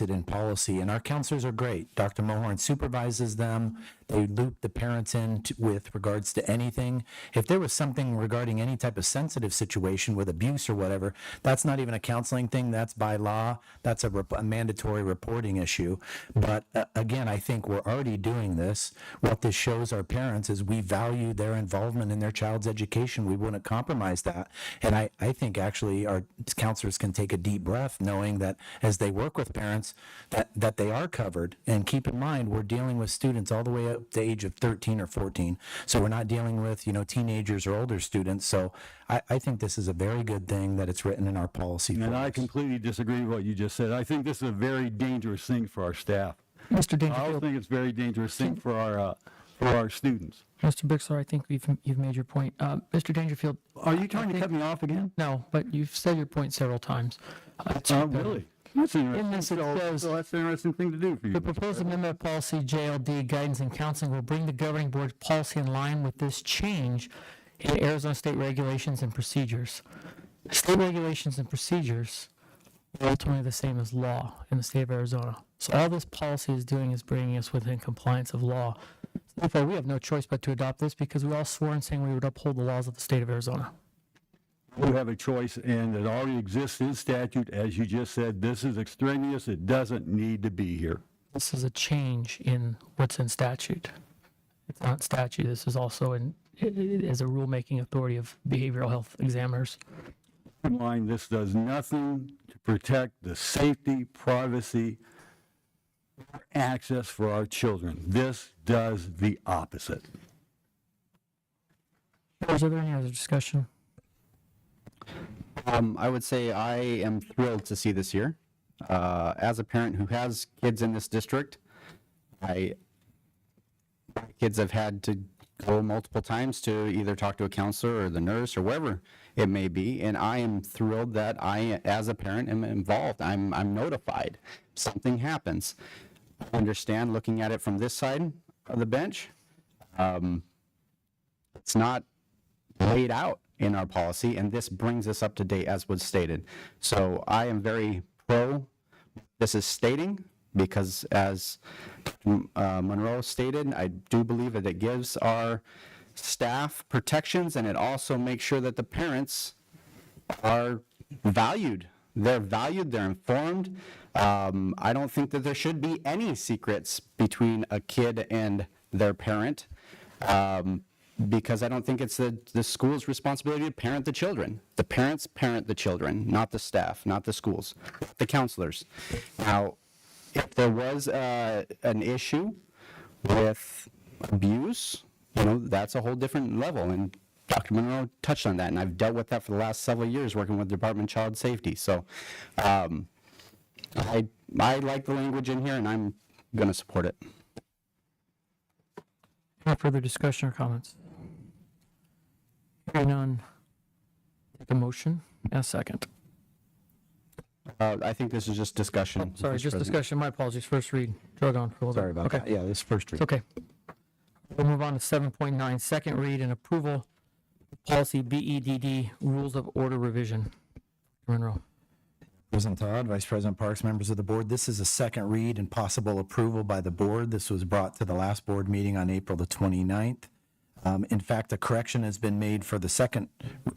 it in policy. And our counselors are great. Dr. Mohorn supervises them. They loop the parents in with regards to anything. If there was something regarding any type of sensitive situation with abuse or whatever, that's not even a counseling thing. That's by law. That's a mandatory reporting issue. But again, I think we're already doing this. What this shows our parents is we value their involvement in their child's education. We wouldn't compromise that. And I think actually our counselors can take a deep breath knowing that as they work with parents, that they are covered. And keep in mind, we're dealing with students all the way up to the age of 13 or 14. So we're not dealing with, teenagers or older students. So I think this is a very good thing that it's written in our policy. And I completely disagree with what you just said. I think this is a very dangerous thing for our staff. Mr. I Dangerfield. also think it's a very dangerous thing for our students. Mr. Bixler, I think you've made your point. Mr. Dangerfield. Are you trying to cut me off again? No, but you've said your point several times. Really? That's interesting. In this, it says, So that's an interesting thing to do for you. the proposed amendment of policy JLD guidance and counseling will bring the governing board's policy in line with this change in Arizona state regulations and procedures. State regulations and procedures are ultimately the same as law in the state of Arizona. So all this policy is doing is bringing us within compliance of law. Therefore, we have no choice but to adopt this because we all swore in saying we would uphold the laws of the state of Arizona. You have a choice, and it already exists in statute. As you just said, this is extraneous. It doesn't need to be here. This is a change in what's in statute. It's not statute. This is also as a rulemaking authority of behavioral health examiners. Bottom line, this does nothing to protect the safety, privacy, or access for our children. This does the opposite. Is there any other discussion? I would say I am thrilled to see this year. As a parent who has kids in this district, my kids have had to go multiple times to either talk to a counselor or the nurse or wherever it may be, and I am thrilled that I, as a parent, am involved. I'm notified. Something happens. I understand looking at it from this side of the bench. It's not laid out in our policy, and this brings us up to date as was stated. So I am very pro this is stating, because as Monroe stated, I do believe that it gives our staff protections, and it also makes sure that the parents are valued. They're valued, they're informed. I don't think that there should be any secrets between a kid and their parent. Because I don't think it's the school's responsibility to parent the children. The parents parent the children, not the staff, not the schools, the counselors. Now, if there was an issue with abuse, that's a whole different level, and Dr. Monroe touched on that, and I've dealt with that for the last several years working with the Department of Child Safety. So I like the language in here, and I'm going to support it. Any further discussion or comments? Hearing none, take a motion and a second. I think this is just discussion. Sorry, Mr. just President. discussion. My apologies. First read. Drug on for a little Sorry bit. about Okay. that. Yeah, this first read. It's okay. We'll move on to 7.9, second read and approval, policy BEDD, rules of order revision. Monroe. President Todd, Vice President Parks, members of the board, this is a second read and possible approval by the board. This was brought to the last board meeting on April the 29th. In fact, a correction has been made for the second,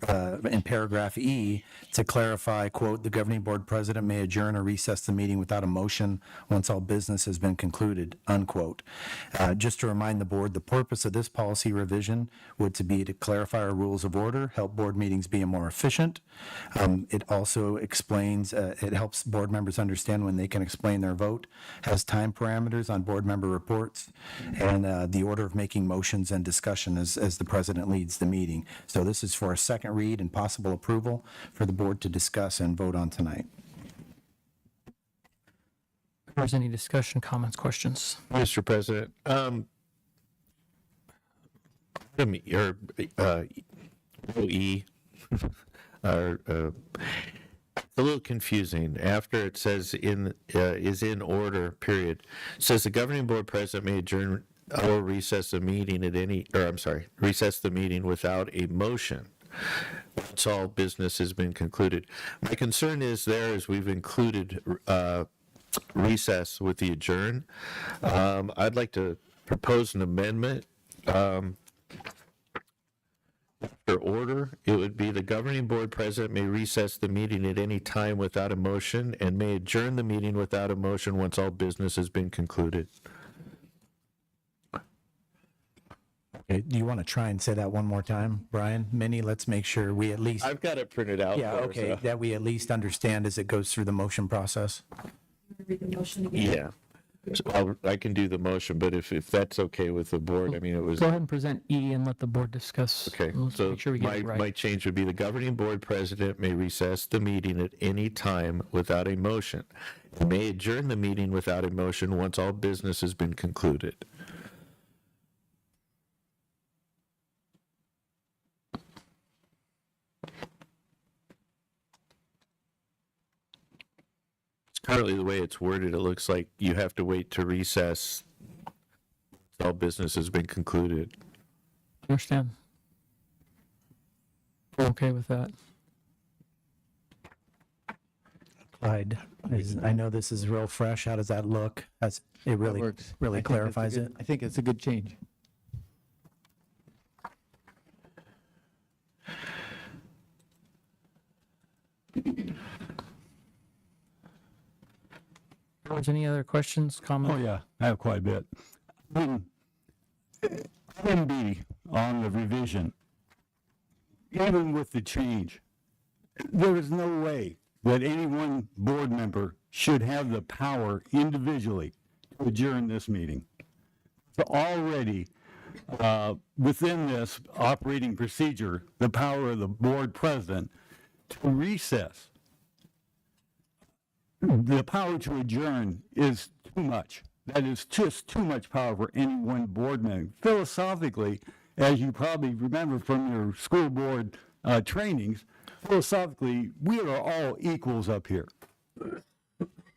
in paragraph E, to clarify, quote, "The governing board president may adjourn or recess the meeting without a motion once all business has been concluded," unquote. Just to remind the board, the purpose of this policy revision would to be to clarify our rules of order, help board meetings be more efficient. It also explains, it helps board members understand when they can explain their vote, has time parameters on board member reports, and the order of making motions and discussion as the president leads the meeting. So this is for a second read and possible approval for the board to discuss and vote on tonight. If there's any discussion, comments, questions? Mr. President, a little confusing. After it says is in order, period, it says the governing board president may adjourn or recess the meeting recess the meeting without a motion. Once all business has been concluded. My concern is we've included recess with the adjourn. I'd like to propose an amendment. After order, it would be the governing board president may recess the meeting at any time without a motion and may adjourn the meeting without a motion once all business has been concluded. Okay, do you want to try and say that one more time, Brian? Minnie, let's make sure we at least. I've got it printed out. Yeah, okay, that we at least understand as it goes through the motion process. Read the motion again. Yeah. So I can do the motion, but if that's okay with the board, I mean, it was. Go ahead and present E and let the board discuss. Okay, Let's so make sure we get it right. my change would be the governing board president may recess the meeting at any time without a motion. And may adjourn the meeting without a motion once all business has been concluded. Currently, the way it's worded, it looks like you have to wait to recess. All business has been concluded. Understand. We're okay with that. Clyde, I know this is real fresh. How does that look? It really, works. really I think that's a clarifies good- it. I think it's a good change. George, any other questions, comments? Oh, yeah, I have quite a bit. Item B on the revision, even with the change, there is no way that any one board member should have the power individually to adjourn this meeting. So already, within this operating procedure, the power of the board president to recess, the power to adjourn is too much. That is just too much power for any one board member. Philosophically, as you probably remember from your school board trainings, philosophically, we are all equals up here.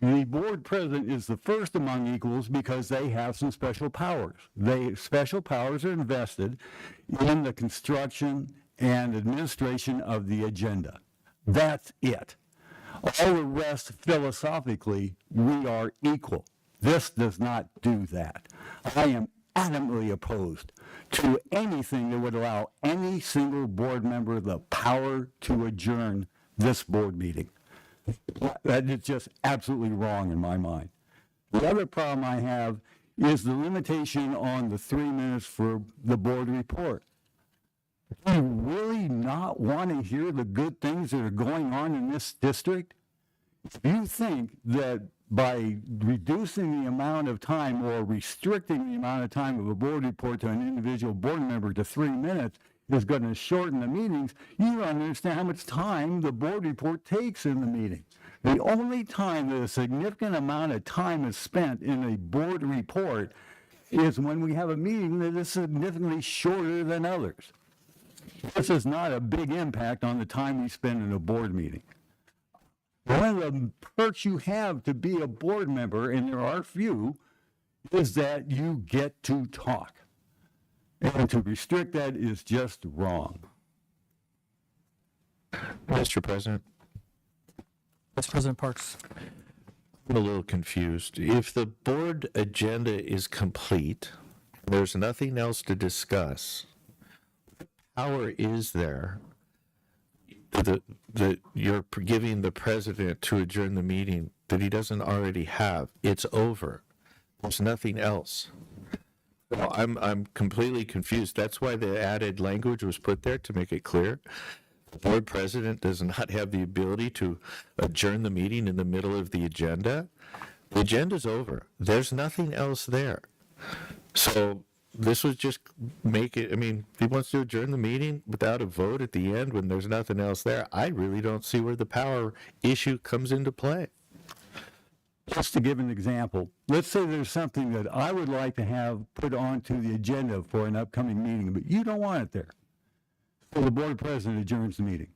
The board president is the first among equals because they have some special powers. Special powers are invested in the construction and administration of the agenda. That's it. All the rest, philosophically, we are equal. This does not do that. I am adamantly opposed to anything that would allow any single board member the power to adjourn this board meeting. That is just absolutely wrong in my mind. The other problem I have is the limitation on the 3 minutes for the board report. Do you really not want to hear the good things that are going on in this district? If you think that by reducing the amount of time or restricting the amount of time of a board report to an individual board member to 3 minutes is going to shorten the meetings, you don't understand how much time the board report takes in the meeting. The only time that a significant amount of time is spent in a board report is when we have a meeting that is significantly shorter than others. This is not a big impact on the time we spend in a board meeting. One of the perks you have to be a board member, and there are few, is that you get to talk. And to restrict that is just wrong. Mr. President? Vice President Parks. I'm a little confused. If the board agenda is complete, there's nothing else to discuss, what power is there that you're giving the president to adjourn the meeting that he doesn't already have? It's over. There's nothing else. Well, I'm completely confused. That's why the added language was put there, to make it clear. The board president does not have the ability to adjourn the meeting in the middle of the agenda. The agenda's over. There's nothing else there. So this was just make it, I mean, if he wants to adjourn the meeting without a vote at the end when there's nothing else there, I really don't see where the power issue comes into play. Just to give an example, let's say there's something that I would like to have put onto the agenda for an upcoming meeting, but you don't want it there. So the board president adjourns the meeting.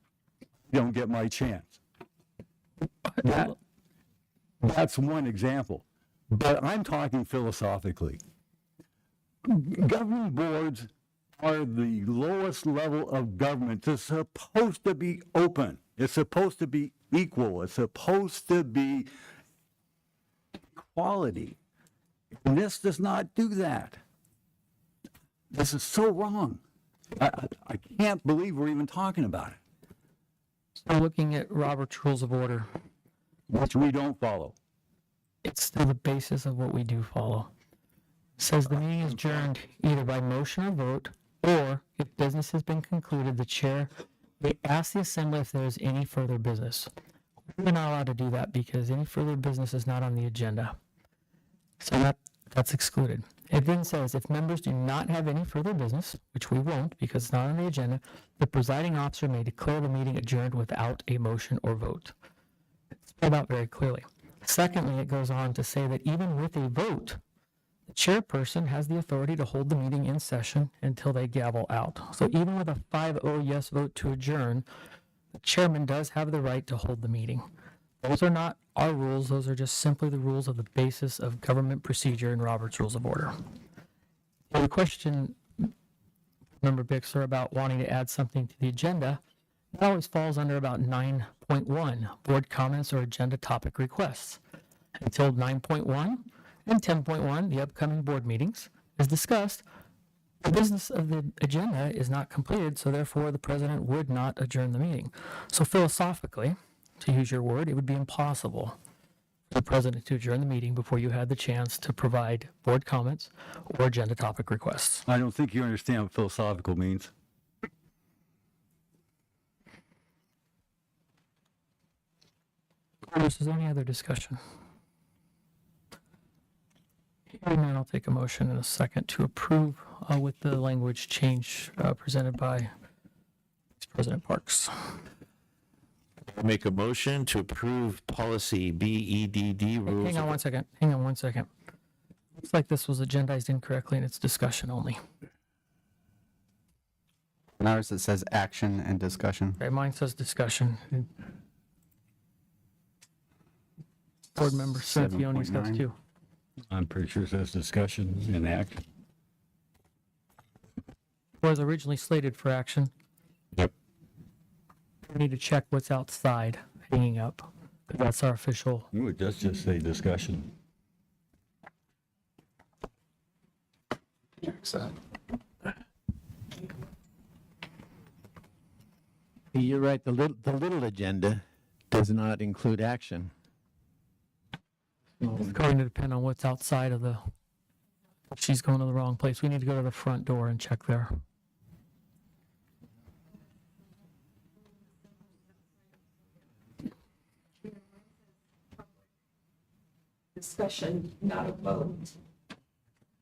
You don't get my chance. That's one example. But I'm talking philosophically. Governing boards are the lowest level of government. It's supposed to be open. It's supposed to be equal. It's supposed to be equality. And this does not do that. This is so wrong. I can't believe we're even talking about it. So looking at Robert's Rules of Order, Which we don't follow. it's still the basis of what we do follow. It says the meeting is adjourned either by motion or vote, or if business has been concluded, the chair may ask the assembly if there is any further business. We're not allowed to do that because any further business is not on the agenda. So that's excluded. It then says if members do not have any further business, which we won't because it's not on the agenda, the presiding officer may declare the meeting adjourned without a motion or vote. It's spelled out very clearly. Secondly, it goes on to say that even with a vote, the chairperson has the authority to hold the meeting in session until they gavel out. So even with a 5-0 yes vote to adjourn, the chairman does have the right to hold the meeting. Those are not our rules. Those are just simply the rules of the basis of government procedure and Robert's Rules of Order. The question, Member Bixler, about wanting to add something to the agenda, that always falls under about 9.1, board comments or agenda topic requests. Until 9.1 and 10.1, the upcoming board meetings, is discussed, the business of the agenda is not completed, so therefore the president would not adjourn the meeting. So philosophically, to use your word, it would be impossible for the president to adjourn the meeting before you had the chance to provide board comments or agenda topic requests. I don't think you understand what philosophical means. Is there any other discussion? Hearing none, I'll take a motion in a second to approve with the language change presented by Vice President Parks. I make a motion to approve policy BEDD rules. Hang on one second. Hang on one second. Looks like this was agendized incorrectly and it's discussion only. And ours, it says action and discussion. Okay, mine says discussion. Board member Serafione's got 7.9. two. I'm pretty sure it says discussion and action. Was originally slated for action. Yep. We need to check what's outside hanging up. 'Cause that's our official. Ooh, it does just say discussion. You're right, the little agenda does not include action. It's going to depend on what's outside of the. She's going to the wrong place. We need to go to the front door and check there. Discussion, not a vote.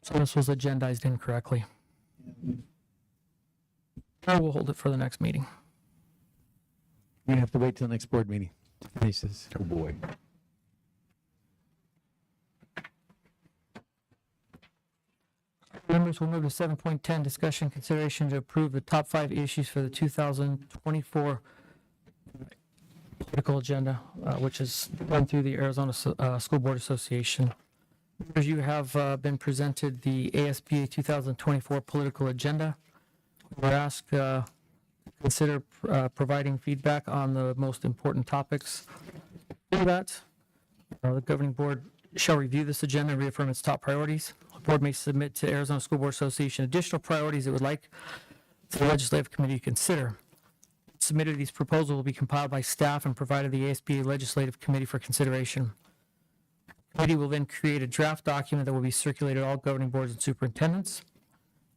So this was agendized incorrectly. I will hold it for the next meeting. You have to wait till next board meeting. He says, Oh, boy. Members, we'll move to 7.10, discussion consideration to approve the top 5 issues for the 2024 political agenda, which is run through the Arizona School Board Association. Members, you have been presented the ASBA 2024 political agenda. We're asked to consider providing feedback on the most important topics. For that, the governing board shall review this agenda and reaffirm its top priorities. The board may submit to Arizona School Board Association additional priorities it would like the legislative committee to consider. Submitted these proposals will be compiled by staff and provided the ASBA Legislative Committee for consideration. The committee will then create a draft document that will be circulated to all governing boards and superintendents.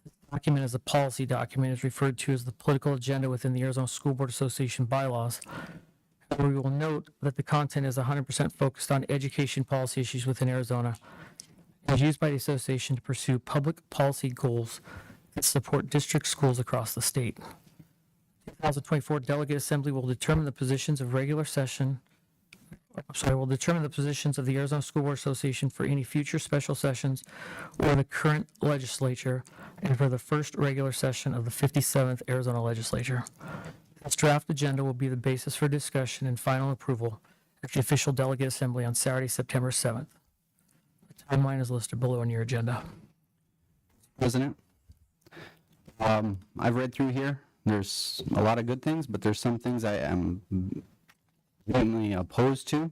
This document is a policy document, is referred to as the political agenda within the Arizona School Board Association bylaws. However, we will note that the content is 100% focused on education policy issues within Arizona. It is used by the association to pursue public policy goals that support district schools across the state. 2024 Delegate Assembly will determine the positions of regular session, will determine the positions of the Arizona School Board Association for any future special sessions or the current legislature and for the first regular session of the 57th Arizona Legislature. This draft agenda will be the basis for discussion and final approval the official delegate assembly on Saturday, September 7th. The timeline is listed below on your agenda. President, I've read through here. There's a lot of good things, but there's some things I am vehemently opposed to.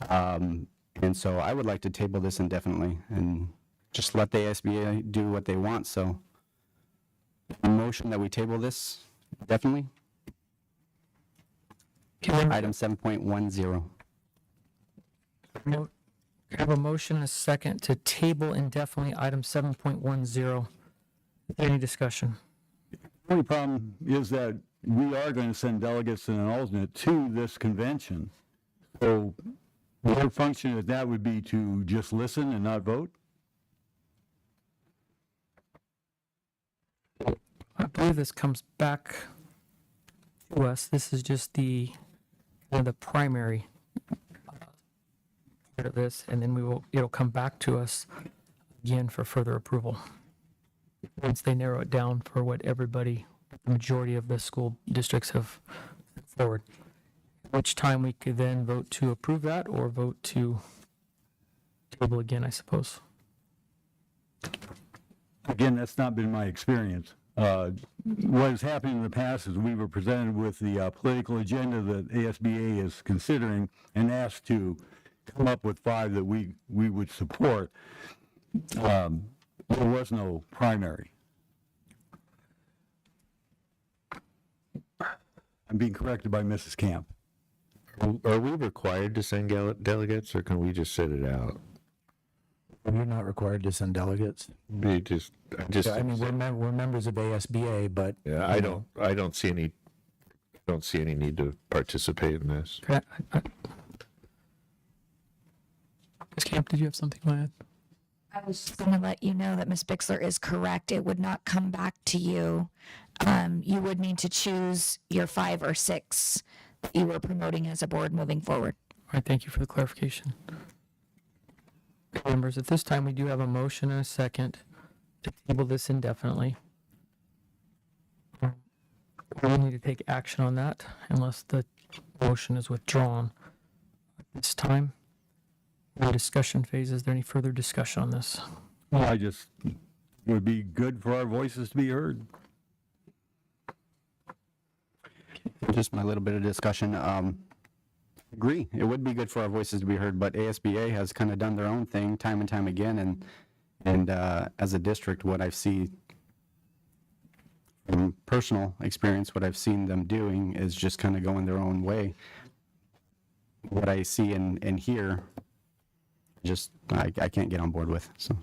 And so I would like to table this indefinitely and just let the ASBA do what they want. So a motion that we table this definitely. Item 7.10. Have a motion and a second to table indefinitely item 7.10. Any discussion? The only problem is that we are going to send delegates and an alternate to this convention. So their function of that would be to just listen and not vote? I believe this comes back to us. This is just the primary part of this, and then it'll come back to us again for further approval once they narrow it down for what the majority of the school districts have put forward. Which time we could then vote to approve that or vote to table again, I suppose. Again, that's not been my experience. What has happened in the past is we were presented with the political agenda that ASBA is considering and asked to come up with 5 that we would support. There was no primary. I'm being corrected by Mrs. Camp. Are we required to send delegates, or can we just sit it out? You're not required to send delegates. We just. Yeah, I mean, we're members of ASBA, but Yeah, I don't see any need to participate in this. Ms. Camp, did you have something to add? I was just going to let you know that Ms. Bixler is correct. It would not come back to you. You would need to choose your 5 or 6 that you were promoting as a board moving forward. All right, thank you for the clarification. Members, at this time, we do have a motion and a second to table this indefinitely. We will need to take action on that unless the motion is withdrawn. At this time, the discussion phase, is there any further discussion on this? Well, it would be good for our voices to be heard. Just my little bit of discussion. Agree. It would be good for our voices to be heard, but ASBA has kind of done their own thing time and time again, and as a district, what I've seen from personal experience, what I've seen them doing is just kind of going their own way. What I see and hear, just I can't get on board with. So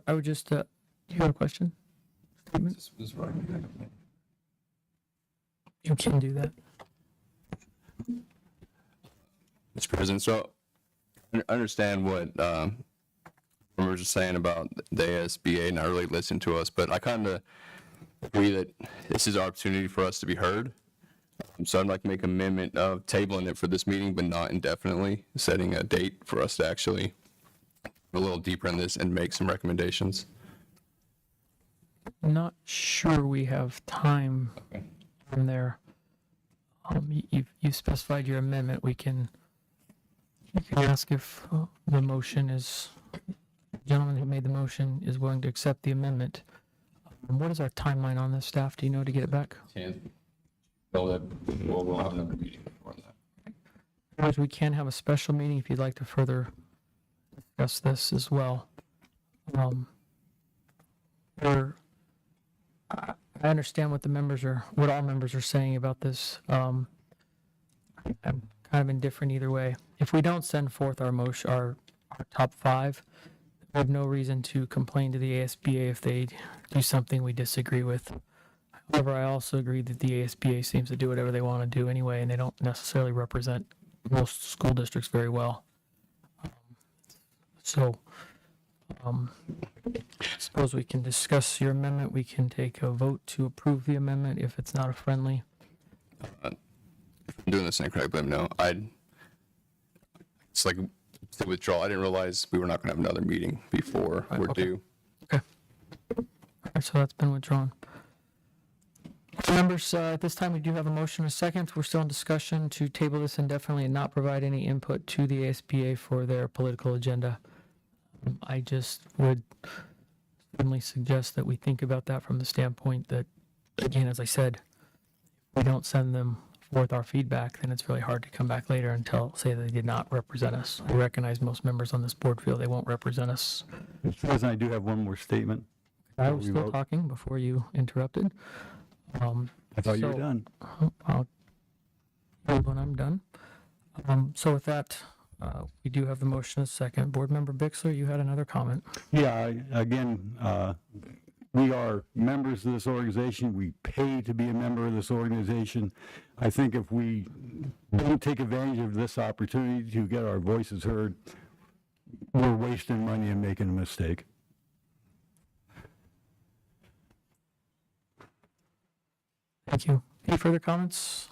I would just, do you have a question? Statement? You can do that. Mr. President, so I understand what members are saying about the ASBA not really listening to us, but I kind of agree that this is an opportunity for us to be heard. So I'd like to make an amendment of tabling it for this meeting, but not indefinitely, setting a date for us to actually go a little deeper in this and make some recommendations. I'm not sure we have time from there. You've specified your amendment. You can ask if the motion is, the gentleman who made the motion is willing to accept the amendment. What is our timeline on this, staff? Do you know, to get it back? We'll have another meeting before that. Otherwise, we can have a special meeting if you'd like to further discuss this as well. I understand what all members are saying about this. I'm kind of indifferent either way. If we don't send forth our top 5, we have no reason to complain to the ASBA if they do something we disagree with. However, I also agree that the ASBA seems to do whatever they want to do anyway, and they don't necessarily represent most school districts very well. I suppose we can discuss your amendment. We can take a vote to approve the amendment if it's not a friendly. If I'm doing this incorrectly, no. It's like to withdraw. I didn't realize we were not going to have another meeting before we're due. Okay. All right, so that's been withdrawn. Members, at this time, we do have a motion and a second. We're still in discussion to table this indefinitely and not provide any input to the ASBA for their political agenda. I just would certainly suggest that we think about that from the standpoint that, again, as I said, if we don't send them forth our feedback, then it's really hard to come back later and say they did not represent us. I recognize most members on this board feel they won't represent us. Mr. President, I do have one more statement. I was We still vote. talking before you interrupted. I thought you were so- done. I'll hold when I'm done. So with that, we do have the motion and second. Board Member Bixler, you had another comment. Yeah, again, we are members of this organization. We pay to be a member of this organization. I think if we don't take advantage of this opportunity to get our voices heard, we're wasting money and making a mistake. Thank you. Any further comments?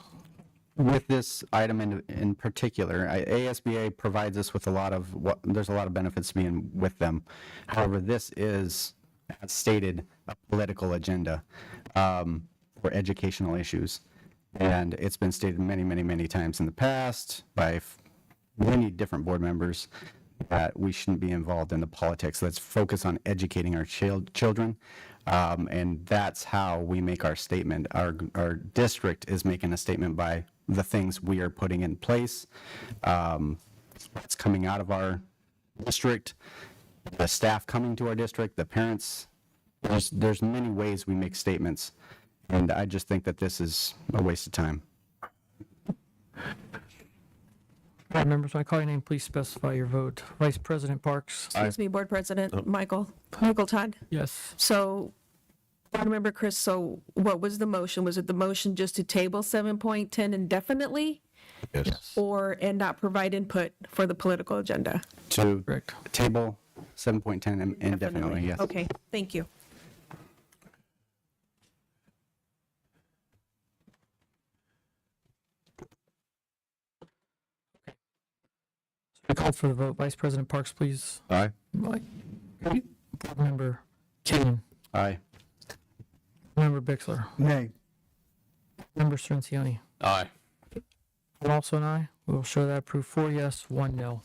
With this item in particular, ASBA provides us with there's a lot of benefits to being with them. However, this is, as stated, a political agenda for educational issues. And it's been stated many, many, many times in the past by many different board members that we shouldn't be involved in the politics. Let's focus on educating our children. And that's how we make our statement. Our district is making a statement by the things we are putting in place. What's coming out of our district, the staff coming to our district, the parents. There's many ways we make statements. And I just think that this is a waste of time. Board members, when I call your name, please specify your vote. Vice President Parks? Excuse me, Board President Oh. Michael Todd. Yes. So, Board Member Chris, so what was the motion? Was it the motion just to table 7.10 indefinitely? Yes. And not provide input for the political agenda? To table 7.10 indefinitely, yes. Okay, thank you. I called for the vote. Vice President Parks, please. Aye. Board Member Kenyon. Aye. Member Bixler. Nay. Member Ciancioni. Aye. I'm also an aye. We will show that approved 4 yes, 1 no.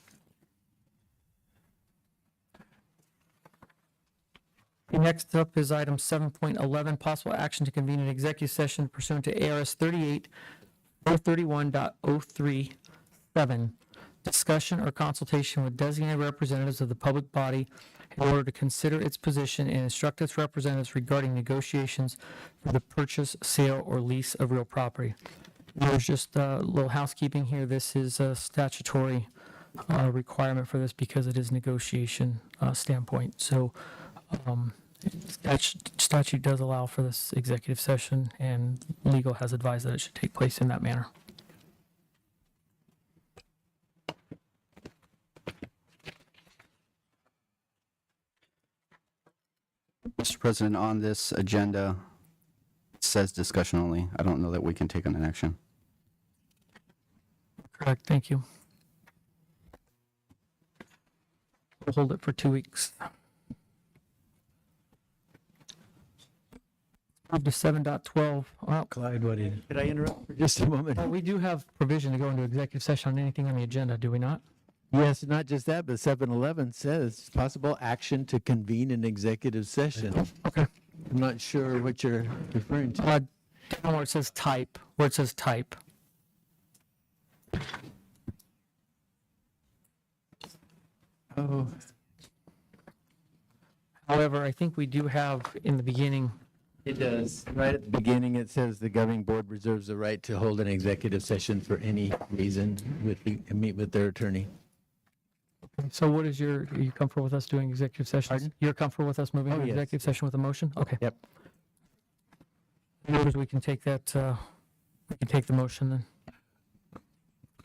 Next up is item 7.11, possible action to convene an executive session pursuant to ARS 38-431.037. Discussion or consultation with designated representatives of the public body in order to consider its position and instruct its representatives regarding negotiations for the purchase, sale, or lease of real property. There's just a little housekeeping here. This is a statutory requirement for this because it is negotiation standpoint. So statute does allow for this executive session, and legal has advised that it should take place in that manner. Mr. President, on this agenda, it says discussion only. I don't know that we can take an action. Correct, thank you. We'll hold it for 2 weeks. Move to 7.12. Oh, Clyde, what did? Could I interrupt for just a moment? well, we do have provision to go into executive session on anything on the agenda, do we not? Yes, not just that, but 711 says possible action to convene an executive session. Okay. I'm not sure what you're referring to. Down where it says type, Oh, However, I think we do have in the beginning, it does. Right at the beginning, it says the governing board reserves the right to hold an executive session for any reason meet with their attorney. so what is are you comfortable with us doing executive sessions? Pardon? You're comfortable with us moving Oh, to yes. executive session with a motion? Okay. Yep. Members, we can take that, we can take the motion then.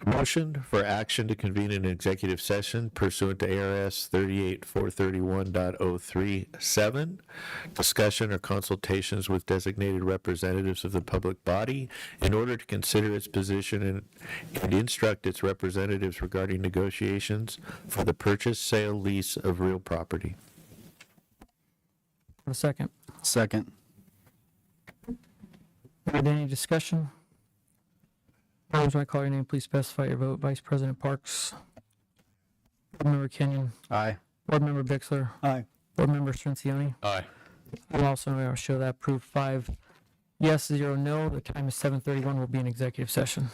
Motion for action to convene an executive session pursuant to ARS 38-431.037. Discussion or consultations with designated representatives of the public body in order to consider its position and instruct its representatives regarding negotiations for the purchase, sale, lease of real property. A second. Second. Heard any discussion? Opposed, when I call your name, please specify your vote. Vice President Parks. Board Member Kenyon. Aye. Board Member Bixler. Aye. Board Member Strencioni. Aye. I'm also going to show that approved 5 yes, 0 no. The time is 7:31. We'll be in executive session.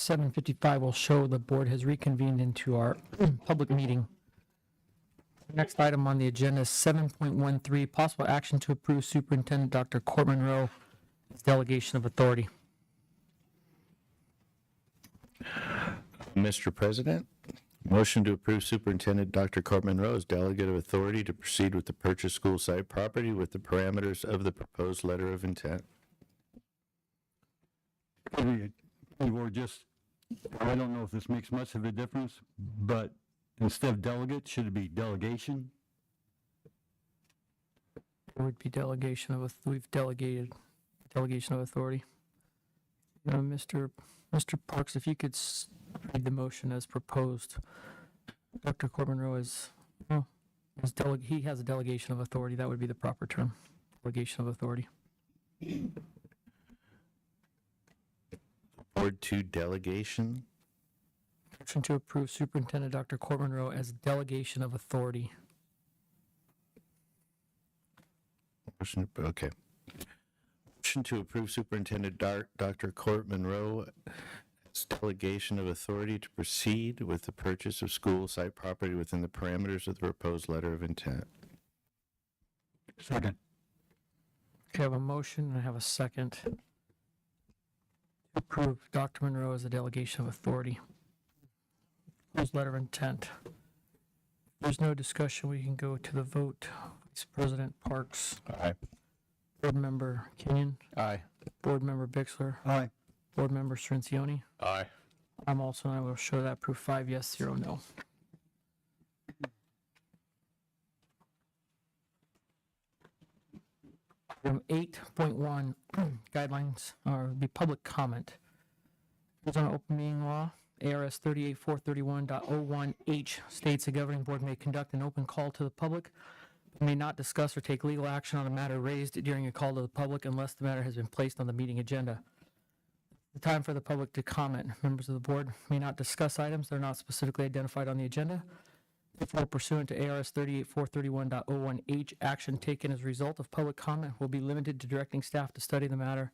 7:55 will show the board has reconvened into our public meeting. Next item on the agenda is 7.13, possible action to approve Superintendent Dr. Court Monroe's delegation of authority. Mr. President, motion to approve Superintendent Dr. Court Monroe's delegate of authority to proceed with the purchase school site property with the parameters of the proposed letter of intent. Or just, I don't know if this makes much of a difference, but instead of delegate, should it be delegation? It would be delegation of, we've delegated delegation of authority. Mr. Parks, if you could read the motion as proposed. Dr. Court Monroe is, he has a delegation of authority. That would be the proper term, delegation of authority. Board 2 delegation. Motion to approve Superintendent Dr. Court Monroe as delegation of authority. Okay. Motion to approve Superintendent Dr. Court Monroe as delegation of authority to proceed with the purchase of school site property within the parameters of the proposed letter of intent. Second. Okay, I have a motion and I have a second. To approve Dr. Monroe as a delegation of authority. Proposed letter of intent. If there's no discussion, we can go to the vote. Vice President Parks. Aye. Board Member Kenyon. Aye. Board Member Bixler. Aye. Board Member Surincione. Aye. I'm also, and I will show that proof 5 yes, 0 no. Item 8.1, guidelines, or the public comment. It's on open meeting law. ARS 38431.01H states the governing board may conduct an open call to the public, but may not discuss or take legal action on a matter raised during a call to the public unless the matter has been placed on the meeting agenda. The time for the public to comment. Members of the board may not discuss items that are not specifically identified on the agenda. Therefore, pursuant to ARS 38431.01H, action taken as a result of public comment will be limited to directing staff to study the matter,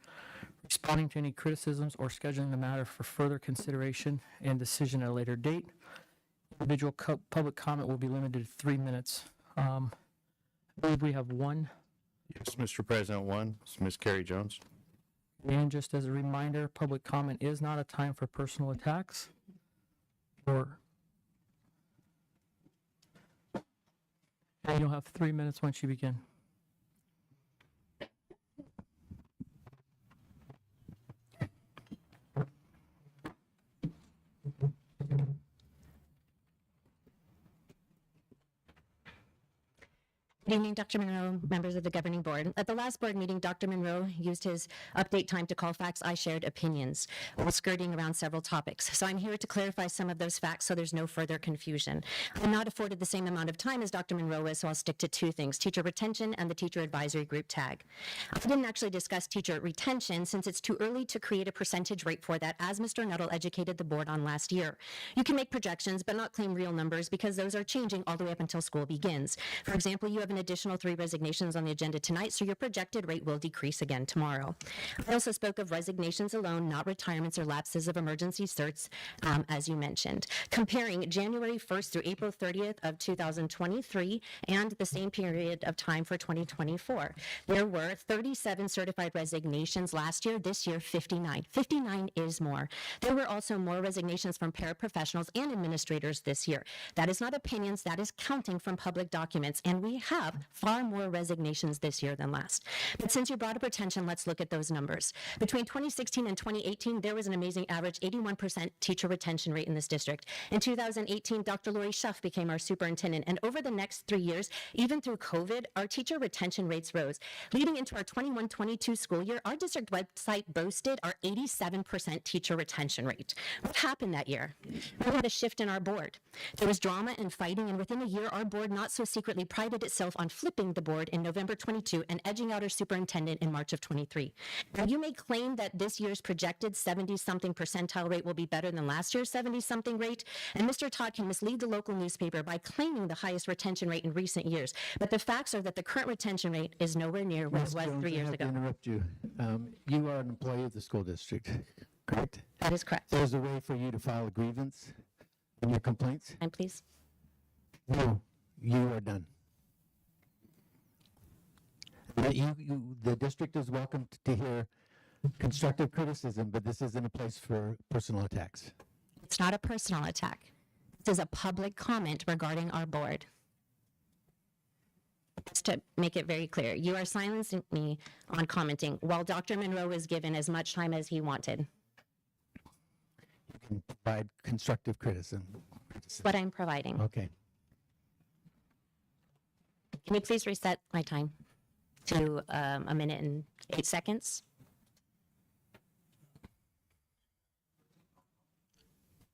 responding to any criticisms, or scheduling the matter for further consideration and decision at a later date. Individual public comment will be limited to 3 minutes. I believe we have one. Yes, Mr. President, one. It's Ms. Carrie Jones. And just as a reminder, public comment is not a time for personal attacks or. You'll have 3 minutes once you begin. Good evening, Dr. Monroe, members of the governing board. At the last board meeting, Dr. Monroe used his update time to call facts I shared opinions, while skirting around several topics. So I'm here to clarify some of those facts so there's no further confusion. I'm not afforded the same amount of time as Dr. Monroe is, so I'll stick to 2 things, teacher retention and the teacher advisory group tag. I didn't actually discuss teacher retention since it's too early to create a percentage rate for that, as Mr. Nuttall educated the board on last year. You can make projections, but not claim real numbers because those are changing all the way up until school begins. For example, you have an additional 3 resignations on the agenda tonight, so your projected rate will decrease again tomorrow. I also spoke of resignations alone, not retirements or lapses of emergency certs, as you mentioned. Comparing January 1st through April 30th of 2023 and the same period of time for 2024, there were 37 certified resignations last year. This year, 59. 59 is more. There were also more resignations from paraprofessionals and administrators this year. That is not opinions, that is counting from public documents, and we have far more resignations this year than last. But since you brought up retention, let's look at those numbers. Between 2016 and 2018, there was an amazing average 81% teacher retention rate in this district. In 2018, Dr. Lori Schuff became our superintendent, and over the next 3 years, even through COVID, our teacher retention rates rose. Leading into our 21-22 school year, our district website boasted our 87% teacher retention rate. What happened that year? We had a shift in our board. There was drama and fighting, and within a year, our board not so secretly prided itself on flipping the board in November 22 and edging out our superintendent in March of 23. Now, you may claim that this year's projected 70-something percentile rate will be better than last year's 70-something rate, and Mr. Todd can mislead the local newspaper by claiming the highest retention rate in recent years. But the facts are that the current retention rate is nowhere near what it was 3 years ago. To interrupt you. You are an employee of the school district. correct? That is correct. There's a way for you to file a grievance in your complaints? And please. No, you are done. The district is welcome to hear constructive criticism, but this isn't a place for personal attacks. It's not a personal attack. This is a public comment regarding our board. Just to make it very clear, you are silencing me on commenting while Dr. Monroe was given as much time as he wanted. You can provide constructive criticism. That's what I'm providing. Okay. Can we please reset my time to 1 minute and 8 seconds?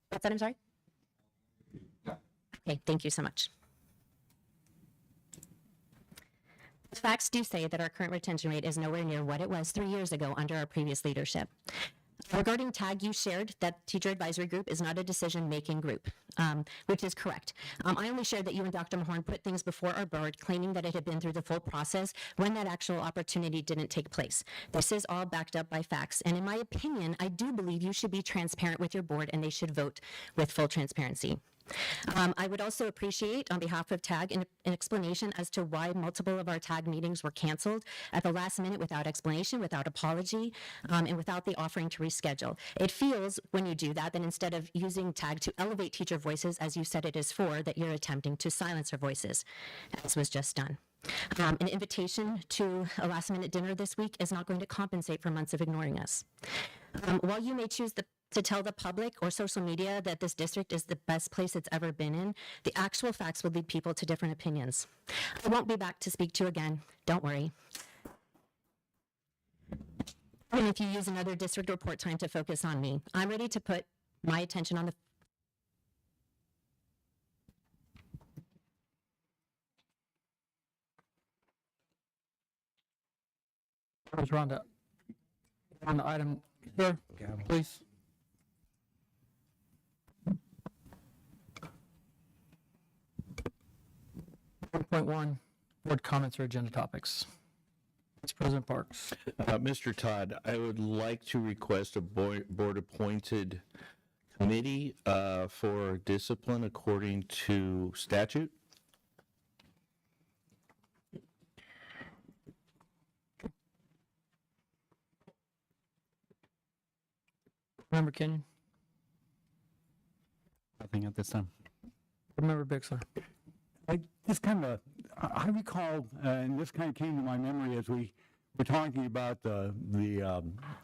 What's that? I'm sorry? Okay, thank you so much. The facts do say that our current retention rate is nowhere near what it was 3 years ago under our previous leadership. Regarding TAG, you shared that Teacher Advisory Group is not a decision-making group, which is correct. I only shared that you and Dr. Mahorn put things before our board, claiming that it had been through the full process when that actual opportunity didn't take place. This is all backed up by facts, and in my opinion, I do believe you should be transparent with your board, and they should vote with full transparency. I would also appreciate, on behalf of TAG, an explanation as to why multiple of our TAG meetings were canceled at the last minute without explanation, without apology, and without the offering to reschedule. It feels, when you do that instead of using TAG to elevate teacher voices, as you said it is for, that you're attempting to silence our voices, as was just done. An invitation to a last-minute dinner this week is not going to compensate for months of ignoring us. While you may choose to tell the public or social media that this district is the best place it's ever been in, the actual facts will lead people to different opinions. I won't be back to speak to you again. Don't worry. And if you use another district report time to focus on me, I'm ready to put my attention on the Rhonda. On the item, sir, please. Point one, board comments or agenda topics. Vice President Parks. Mr. Todd, I would like to request a board-appointed committee for discipline according to statute. Member Kenyon. Nothing at this time. Member Bixler. I recall, and this kind of came to my memory as we were talking about the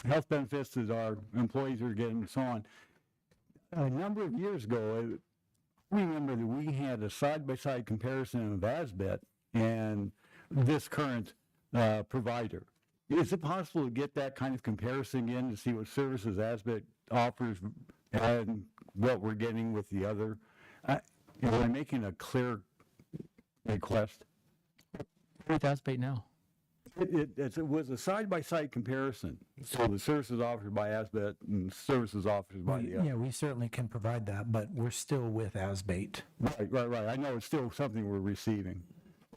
health benefits that our employees are getting and so on. A number of years ago, I remember that we had a side-by-side comparison of ASBET and this current provider. Is it possible to get that kind of comparison again to see what services ASBET offers and what we're getting with the other? Am I making a clear request? With ASBET now. It was a side-by-side comparison. So the services offered by ASBET and services offered by the other. Yeah, we certainly can provide that, but we're still with ASBET. Right. I know it's still something we're receiving.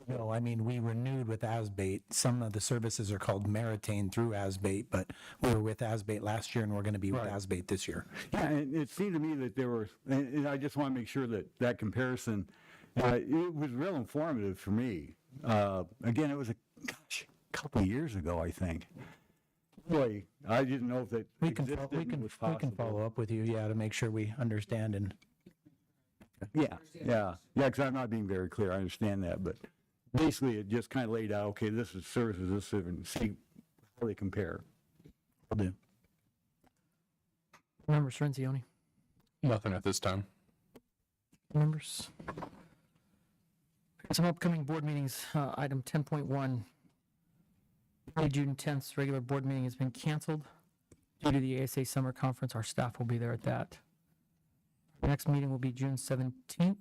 No, I mean, we renewed with ASBET. Some of the services are called Meritain through ASBET, but we were with ASBET last year and we're going to be with ASBET this year. Yeah, and it seemed to me that there were, and I just want to make sure that that comparison, it was real informative for me. Again, it was a couple of years ago, I think. Really, I didn't know if that we can follow up with you, to make sure we understand and. Yeah, because I'm not being very clear. I understand that, but basically it just kind of laid out, okay, this is services, this is, and see how they compare. Will do. Member Srenzioni. Nothing at this time. Members. Some upcoming board meetings. Item 10.1. June 10th regular board meeting has been canceled due to the ASA summer conference. Our staff will be there at that. Our next meeting will be June 17th,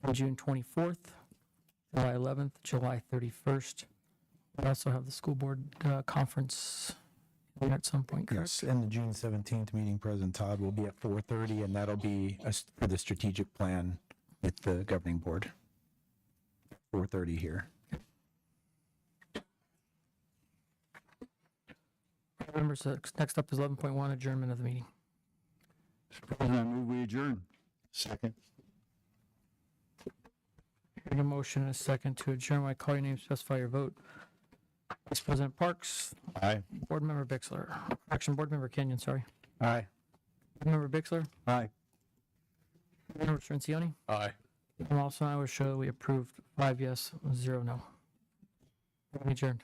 and June 24th, July 11th, July 31st. We also have the school board conference at some point, correct? Yes, and the June 17th meeting, President Todd, will be at 4:30, and that'll be for the strategic plan with the governing board. 4:30 here. Members, next up is 11.1, adjournment of the meeting. Mr. President, I move we adjourn. Second. Hearing a motion and a second to adjourn, I call your name, specify your vote. Vice President Parks. Aye. Board Member Bixler. Board Member Kenyon, sorry. Aye. Board Member Bixler. Aye. Board Member Ciancioni. Aye. And also I will show we approved 5 yes, 0 no. Meeting adjourned.